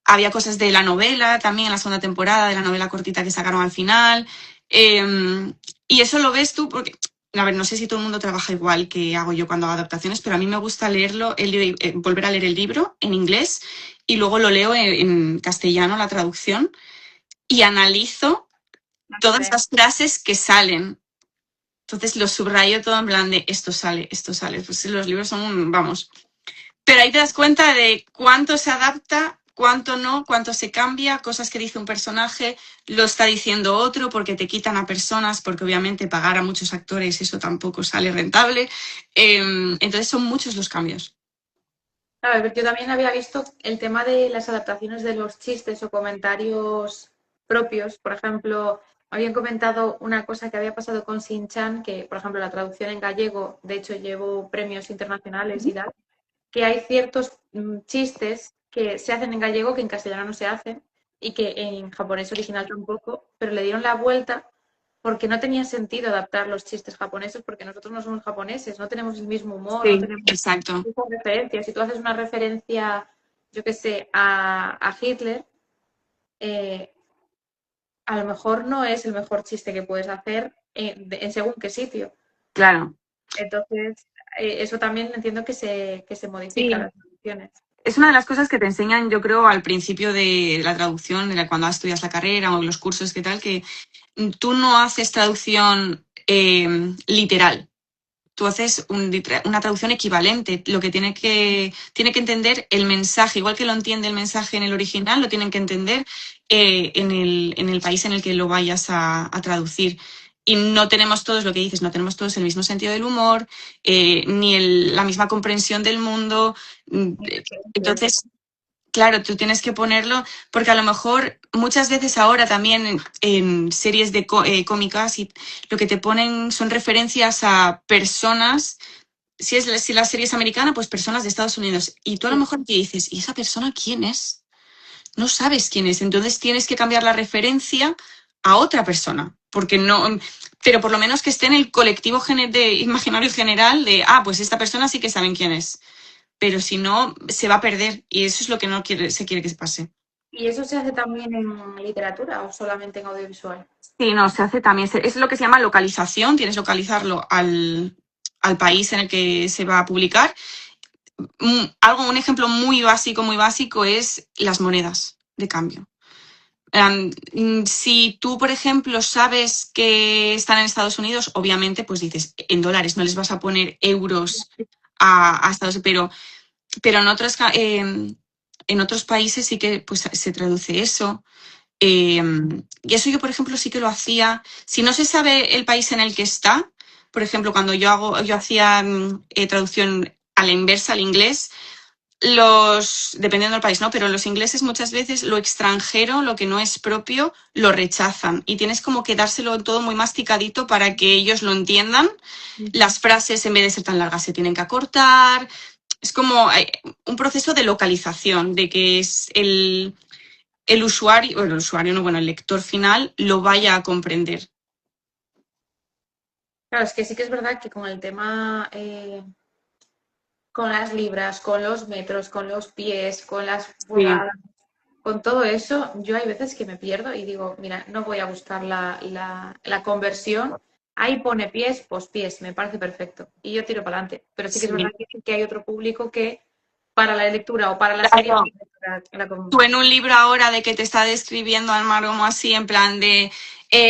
había cosas de la novela también en la segunda temporada, de la novela cortita que sacaron al final. Y eso lo ves tú porque, a ver, no sé si todo el mundo trabaja igual que hago yo cuando hago adaptaciones, pero a mí me gusta leerlo, volver a leer el libro en inglés y luego lo leo en castellano, la traducción, y analizo todas las frases que salen. Entonces lo subrayo todo en plan de esto sale, esto sale. Pues los libros son, vamos. Pero ahí te das cuenta de cuánto se adapta, cuánto no, cuánto se cambia, cosas que dice un personaje, lo está diciendo otro, porque te quitan a personas, porque obviamente pagar a muchos actores eso tampoco sale rentable. Entonces son muchos los cambios. A ver, yo también había visto el tema de las adaptaciones de los chistes o comentarios propios. Por ejemplo, habían comentado una cosa que había pasado con Shin-Chan, que, por ejemplo, la traducción en gallego, de hecho, llevó premios internacionales y tal, que hay ciertos chistes que se hacen en gallego que en castellano no se hacen y que en japonés original tampoco, pero le dieron la vuelta porque no tenía sentido adaptar los chistes japoneses porque nosotros no somos japoneses, no tenemos el mismo humor, no Sí, tenemos exacto. esas referencias. Si tú haces una referencia, yo qué sé, a Hitler, eh, a lo mejor no es el mejor chiste que puedes hacer en según qué sitio. Claro. Entonces, eso también entiendo que se modifica Sí. las traducciones. Es una de las cosas que te enseñan, yo creo, al principio de la traducción, cuando estudias la carrera o los cursos, que tal, que tú no haces traducción literal. Tú haces una traducción equivalente. Lo que tiene que entender el mensaje, igual que lo entiende el mensaje en el original, lo tienen que entender en el país en el que lo vayas a traducir. Y no tenemos todos, lo que dices, no tenemos todos el mismo sentido del humor, ni la misma comprensión del mundo. Entonces, claro, tú tienes que ponerlo, porque a lo mejor muchas veces ahora también en series de cómicas y lo que te ponen son referencias a personas, si la serie es americana, pues personas de Estados Unidos. Y tú a lo mejor te dices, ¿y esa persona quién es? No sabes quién es, entonces tienes que cambiar la referencia a otra persona, porque no, pero por lo menos que esté en el colectivo de imaginario general de, pues esta persona sí que saben quién es, pero si no, se va a perder y eso es lo que no se quiere que se pase. ¿Y eso se hace también en literatura o solamente en audiovisual? Sí, no, se hace también, es lo que se llama localización, tienes que localizarlo al país en el que se va a publicar. Un ejemplo muy básico es las monedas de cambio. Si tú, por ejemplo, sabes que están en Estados Unidos, obviamente, pues dices en dólares, no les vas a poner euros a Estados Unidos, pero en otros países sí que pues, se traduce eso. Y eso yo, por ejemplo, sí que lo hacía. Si no se sabe el país en el que está, por ejemplo, cuando yo hacía traducción a la inversa al inglés, dependiendo del país, ¿no? Pero los ingleses muchas veces lo extranjero, lo que no es propio, lo rechazan. Y tienes como que dárselo todo muy masticadito para que ellos lo entiendan. Las frases, en vez de ser tan largas, se tienen que acortar. Es como un proceso de localización, de que es el usuario, bueno, el usuario no, bueno, el lector final lo vaya a comprender. Claro, es que sí que es verdad que con el tema, con las libras, con los metros, con los pies, con las Sí. pulgadas, con todo eso, yo hay veces que me pierdo y digo, mira, no voy a buscar la conversión. Ahí pone pies, pues pies, me parece perfecto. Y yo tiro para adelante. Pero sí que es Sí. verdad que hay otro público que para la lectura o para la serie. Claro. Tú en un libro ahora de que te está describiendo al Maromo así, en plan de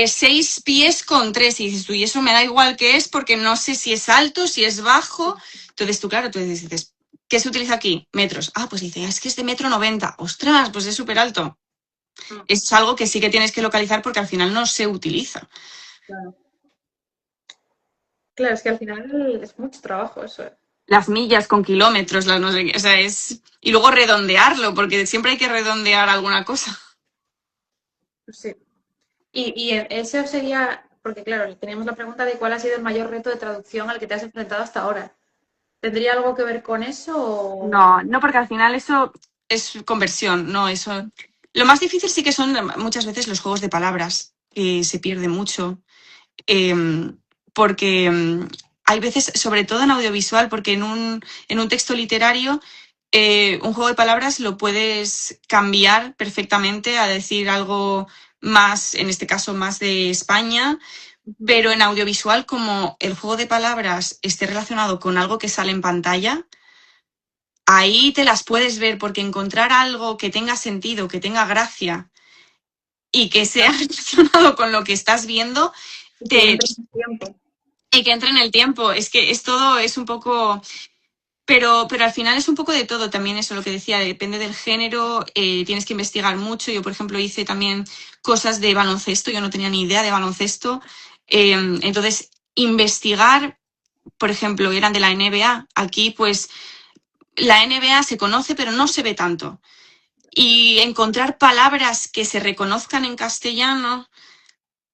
6 pies con 3, y dices tú, y eso me da igual qué es, porque no sé si es alto, si es bajo. Entonces tú, claro, tú dices, ¿qué se utiliza aquí? Metros. Pues dice, es que es de 1,90 m. ¡Ostras! Pues es súper alto. Es algo que sí que tienes que localizar porque al final no se utiliza. Claro. Claro, es que al final es mucho trabajo eso. Las millas con kilómetros, las no sé qué, o sea, y luego redondearlo, porque siempre hay que redondear alguna cosa. Sí. Y eso sería, porque claro, teníamos la pregunta de cuál ha sido el mayor reto de traducción al que te has enfrentado hasta ahora. ¿Tendría algo que ver con eso? No, porque al final eso es conversión, no eso. Lo más difícil sí que son muchas veces los juegos de palabras. se pierde mucho. Porque hay veces, sobre todo en audiovisual, porque en un texto literario, un juego de palabras lo puedes cambiar perfectamente a decir algo más, en este caso más de España, pero en audiovisual, como el juego de palabras esté relacionado con algo que sale en pantalla, ahí te las puedes ver, porque encontrar algo que tenga sentido, que tenga gracia y que sea relacionado con lo que estás viendo, Y que te, entre en tiempo. y que entre en el tiempo. Es que es todo, es un poco. Pero al final es un poco de todo también, eso lo que decía, depende del género, tienes que investigar mucho. Yo, por ejemplo, hice también cosas de baloncesto, yo no tenía ni idea de baloncesto. Entonces, investigar, por ejemplo, eran de la NBA. Aquí, pues, la NBA se conoce, pero no se ve tanto. Y encontrar palabras que se reconozcan en castellano,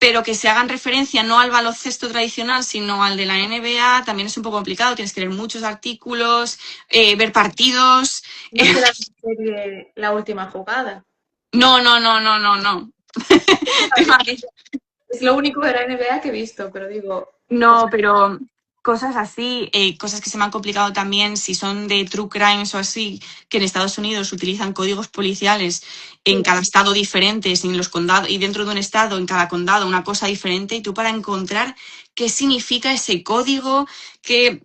pero que se hagan referencia no al baloncesto tradicional, sino al de la NBA, también es un poco complicado. Tienes que leer muchos artículos, ver partidos. No será la serie La Última Jugada. No, no, no, no, no, no. ¿Te imaginas? Es lo único de la NBA que he visto, pero digo, pues No, pero cosas así, cosas que se me han complicado también, si son de true crimes o así, que en Estados Unidos utilizan códigos policiales en sí, cada estado diferente, en los condados, y dentro de un estado, en cada condado, una cosa diferente, y tú para encontrar qué significa ese código, que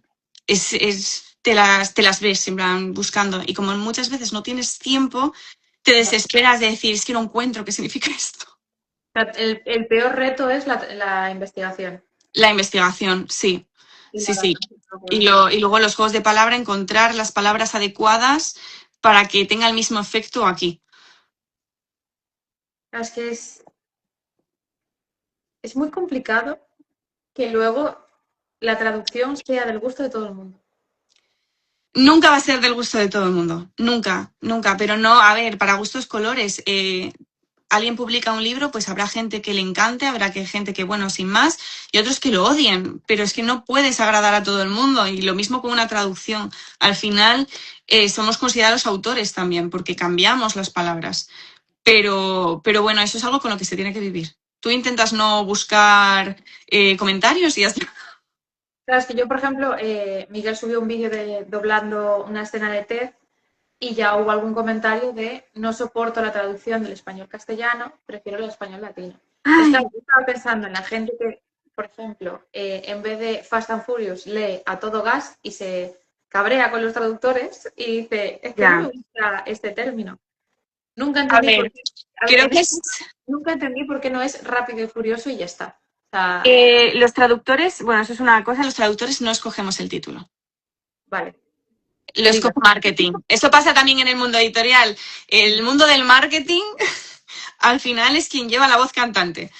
te las ves en plan buscando. Y como muchas veces no tienes tiempo, te no. desesperas de decir, es que no encuentro qué significa esto. El peor reto es la investigación. La investigación, sí. Y Sí, nada, sí. no puedo. Y luego los juegos de palabra, encontrar las palabras adecuadas para que tenga el mismo efecto aquí. Es que es muy complicado que luego la traducción sea del gusto de todo el mundo. Nunca va a ser del gusto de todo el mundo. Nunca, nunca. Pero no, a ver, para gustos colores. Alguien publica un libro, pues habrá gente que le encante, habrá gente que, bueno, sin más, y otros que lo odien. Pero es que no puedes agradar a todo el mundo. Y lo mismo con una traducción. Al final, somos considerados autores también, porque cambiamos las palabras. Pero bueno, eso es algo con lo que se tiene que vivir. Tú intentas no buscar comentarios y ya está. Claro, es que yo, por ejemplo, Miguel subió un vídeo de doblando una escena de TED y ya hubo algún comentario de no soporto la traducción del español castellano, prefiero el español latino. Entonces, claro, yo estaba pensando en la gente que, por ejemplo, en vez de Fast and Furious lee a todo gas y se cabrea con los traductores y dice, es que no me Ya. gusta este término. Nunca A entendí por ver, qué. A ver, creo que es. nunca entendí por qué no es rápido y furioso y ya está. O sea, Los traductores, bueno, eso es una cosa, los traductores no escogemos el título. vale, Lo que digas. escoge marketing. Eso pasa también en el mundo editorial. El mundo del marketing, al final, es quien lleva la voz cantante.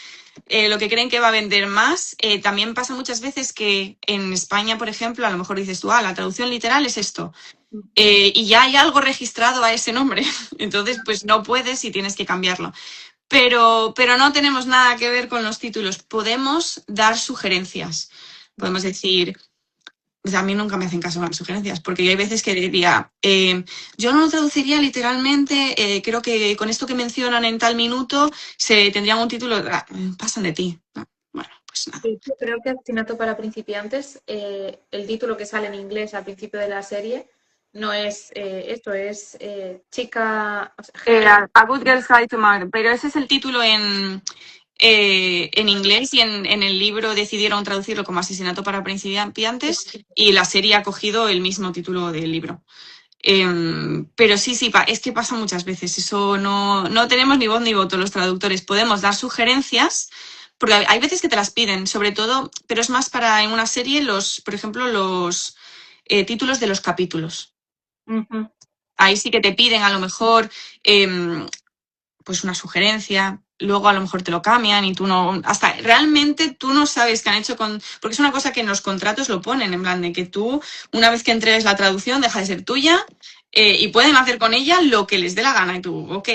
Lo que creen que va a vender más. También pasa muchas veces que en España, por ejemplo, a lo mejor dices tú, la traducción literal es esto. Y ya hay algo registrado a ese nombre. Entonces, pues no puedes y tienes que cambiarlo. Pero no tenemos nada que ver con los títulos. Podemos dar sugerencias. Podemos decir, pues a mí nunca me hacen caso las sugerencias, porque yo hay veces que diría, yo no lo traduciría literalmente, creo que con esto que mencionan en tal minuto se tendrían un título, pasan de ti. No, bueno, pues nada. De hecho, creo que Asesinato para principiantes, el título que sale en inglés al principio de la serie, no es esto, es chica. O sea, A Good Girl's Guide to Murder, pero ese es el título en inglés y en el libro decidieron traducirlo como Asesinato para principiantes y la serie ha cogido el mismo título del libro. Pero sí, es que pasa muchas veces. Eso no tenemos ni voz ni voto los traductores. Podemos dar sugerencias, porque hay veces que te las piden, sobre todo, pero es más para en una serie, por ejemplo, los títulos de los capítulos. Ujú. Ahí sí que te piden a lo mejor pues una sugerencia, luego a lo mejor te lo cambian y tú no, hasta realmente tú no sabes qué han hecho porque es una cosa que en los contratos lo ponen, en plan de que tú, una vez que entregues la traducción, deja de ser tuya y pueden hacer con ella lo que les dé la gana y tú, ok.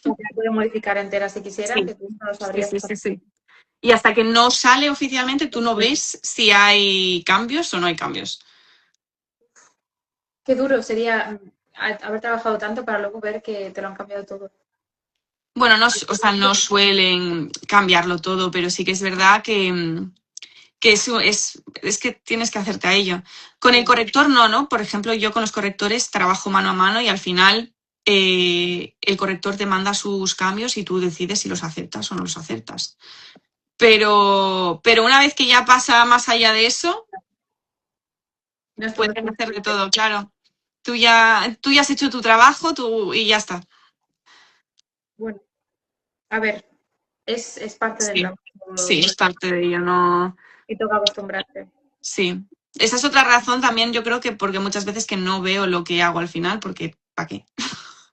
O sea, puede modificar entera si quisiera, Sí, que tú no lo sí, sabrías. sí, sí, sí. Y hasta que no sale oficialmente, tú no ves si hay cambios o no hay cambios. Qué duro sería haber trabajado tanto para luego ver que te lo han cambiado todo. Bueno, no, o sea, no suelen cambiarlo todo, pero sí que es verdad que eso es que tienes que hacerte a ello. Con el corrector no, ¿no? Por ejemplo, yo con los correctores trabajo mano a mano y al final el corrector te manda sus cambios y tú decides si los aceptas o no los aceptas. Pero una vez que ya pasa más allá de eso, No es tu puedes hacer de responsabilidad. todo, claro. Tú ya has hecho tu trabajo y ya está. Bueno, a ver, es parte del Sí, trabajo sí, es parte de ello, no. y toca acostumbrarse. Sí. Esa es otra razón también, yo creo que porque muchas veces que no veo lo que hago al final, porque ¿para qué?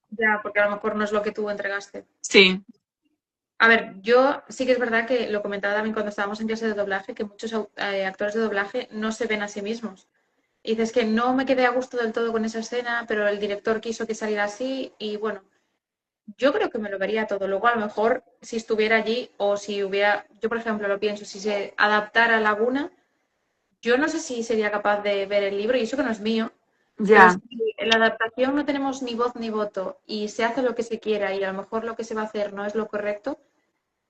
Ya, porque a lo mejor no es lo que tú entregaste. Sí, A ver, yo sí que es verdad que lo comentaba también cuando estábamos en clase de doblaje, que muchos actores de doblaje no se ven a sí mismos. Y dices que no me quedé a gusto del todo con esa escena, pero el director quiso que saliera así y bueno, yo creo que me lo vería todo. Luego a lo mejor si estuviera allí o si hubiera, yo por ejemplo lo pienso, si se adaptara a Laguna, yo no sé si sería capaz de ver el libro y eso que no es mío, pero ya. si en la adaptación no tenemos ni voz ni voto y se hace lo que se quiera y a lo mejor lo que se va a hacer no es lo correcto,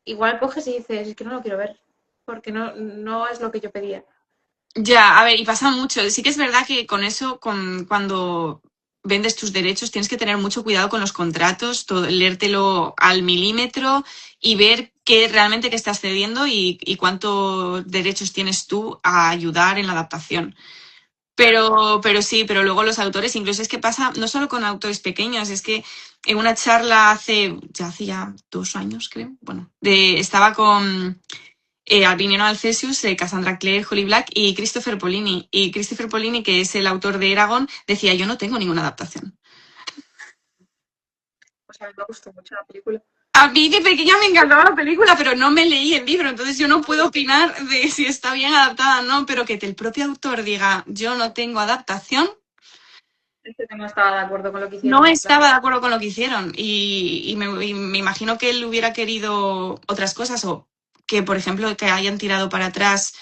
igual coges y dices, es que no lo quiero ver, porque no es lo que yo pedía. Ya, a ver, y pasa mucho. Sí que es verdad que con eso, cuando vendes tus derechos, tienes que tener mucho cuidado con los contratos, leértelo al milímetro y ver qué realmente que estás cediendo y cuántos derechos tienes tú a ayudar en la adaptación. Claro. Pero sí, pero luego los autores, incluso es que pasa no solo con autores pequeños, es que en una charla hace ya 2 años, creo, bueno, estaba con vinieron Alcesius, Cassandra Clare, Holly Black y Christopher Polini. Y Christopher Polini, que es el autor de Eragon, decía, yo no tengo ninguna adaptación. Pues a mí me gustó mucho la película. A mí de pequeña me encantaba la película, pero no me leí el libro, entonces yo no puedo opinar de si está bien adaptada o no, pero que el propio autor diga, yo no tengo adaptación, Este no estaba de acuerdo con lo que no hicieron. Claro. estaba de acuerdo con lo que hicieron. Y me imagino que él hubiera querido otras cosas o que, por ejemplo, que hayan tirado para atrás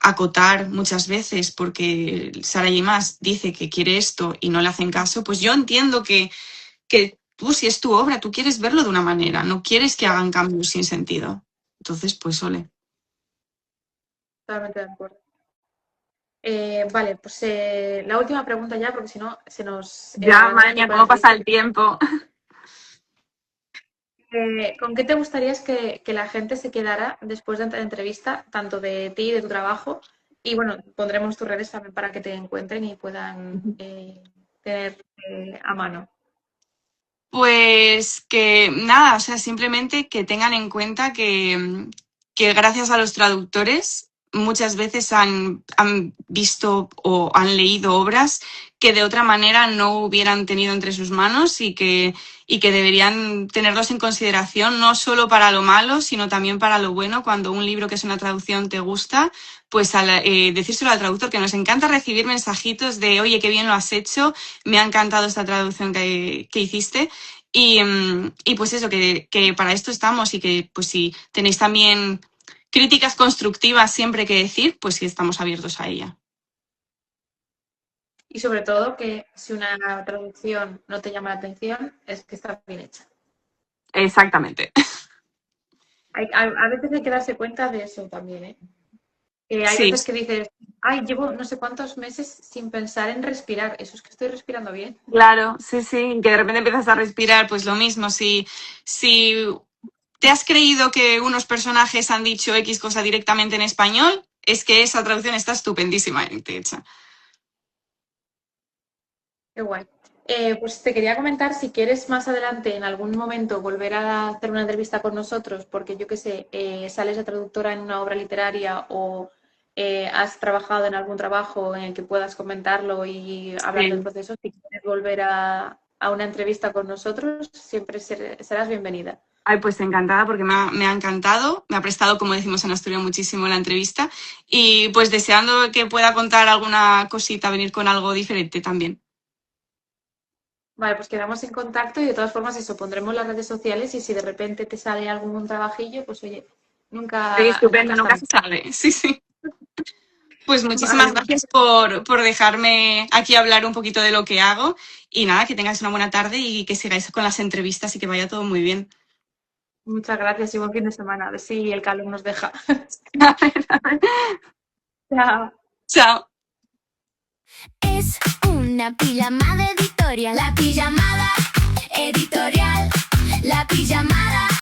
acotar muchas veces porque Sara J. Maas dice que quiere esto y no le hacen caso, pues yo entiendo que tú, si es tu obra, tú quieres verlo de una manera, no quieres que hagan cambios sin sentido. Entonces, pues ole. Totalmente de acuerdo. Vale, pues la última pregunta ya, porque si no se nos Ya, alarga madre un mía, poco la ¿cómo pasa entrevista. el tiempo? ¿Con qué te gustaría que la gente se quedara después de la entrevista, tanto de ti, de tu trabajo? Y bueno, pondremos tus redes también para que te encuentren y puedan tener a mano. Pues que nada, o sea, simplemente que tengan en cuenta que gracias a los traductores muchas veces han visto o han leído obras que de otra manera no hubieran tenido entre sus manos y que deberían tenerlos en consideración no solo para lo malo, sino también para lo bueno. Cuando un libro que es una traducción te gusta, pues decírselo al traductor, que nos encanta recibir mensajitos de, oye, qué bien lo has hecho, me ha encantado esta traducción que hiciste. Y pues eso, que para esto estamos y que pues si tenéis también críticas constructivas siempre que decir, pues sí estamos abiertos a ella. Y sobre todo que si una traducción no te llama la atención, es que está bien hecha. Exactamente. A veces hay que darse cuenta de eso también, ¿eh? Que hay Sí, veces que dices, ay, llevo no sé cuántos meses sin pensar en respirar. Eso es que estoy respirando bien. claro, sí, sí, que de repente empiezas a respirar, pues lo mismo, si te has creído que unos personajes han dicho X cosa directamente en español, es que esa traducción está estupendísimamente hecha. Qué guay. Pues te quería comentar si quieres más adelante, en algún momento, volver a hacer una entrevista con nosotros, porque yo qué sé, sales de traductora en una obra literaria o has trabajado en algún trabajo en el que puedas comentarlo y hablar del Sí. proceso. Si quieres volver a una entrevista con nosotros, siempre serás bienvenida. Ay, pues encantada porque me ha encantado, me ha prestado, como decimos en Asturias, muchísimo la entrevista y pues deseando que pueda contar alguna cosita, venir con algo diferente también. Vale, pues quedamos en contacto y de todas formas eso, pondremos las redes sociales y si de repente te sale algún trabajillo, pues oye, Sí, nunca estupendo, está nunca mal. se sabe. Sí, sí. Pues muchísimas Vale, gracias por dejarme aquí hablar un poquito de lo que hago y nada, que tengáis una buena tarde y que sigáis con las entrevistas y que vaya todo muy bien. Muchas gracias y buen fin de semana. A ver si el calor nos deja. A ver. Chao. Chao. Es una pijamada editorial. La pijamada editorial. La pijamada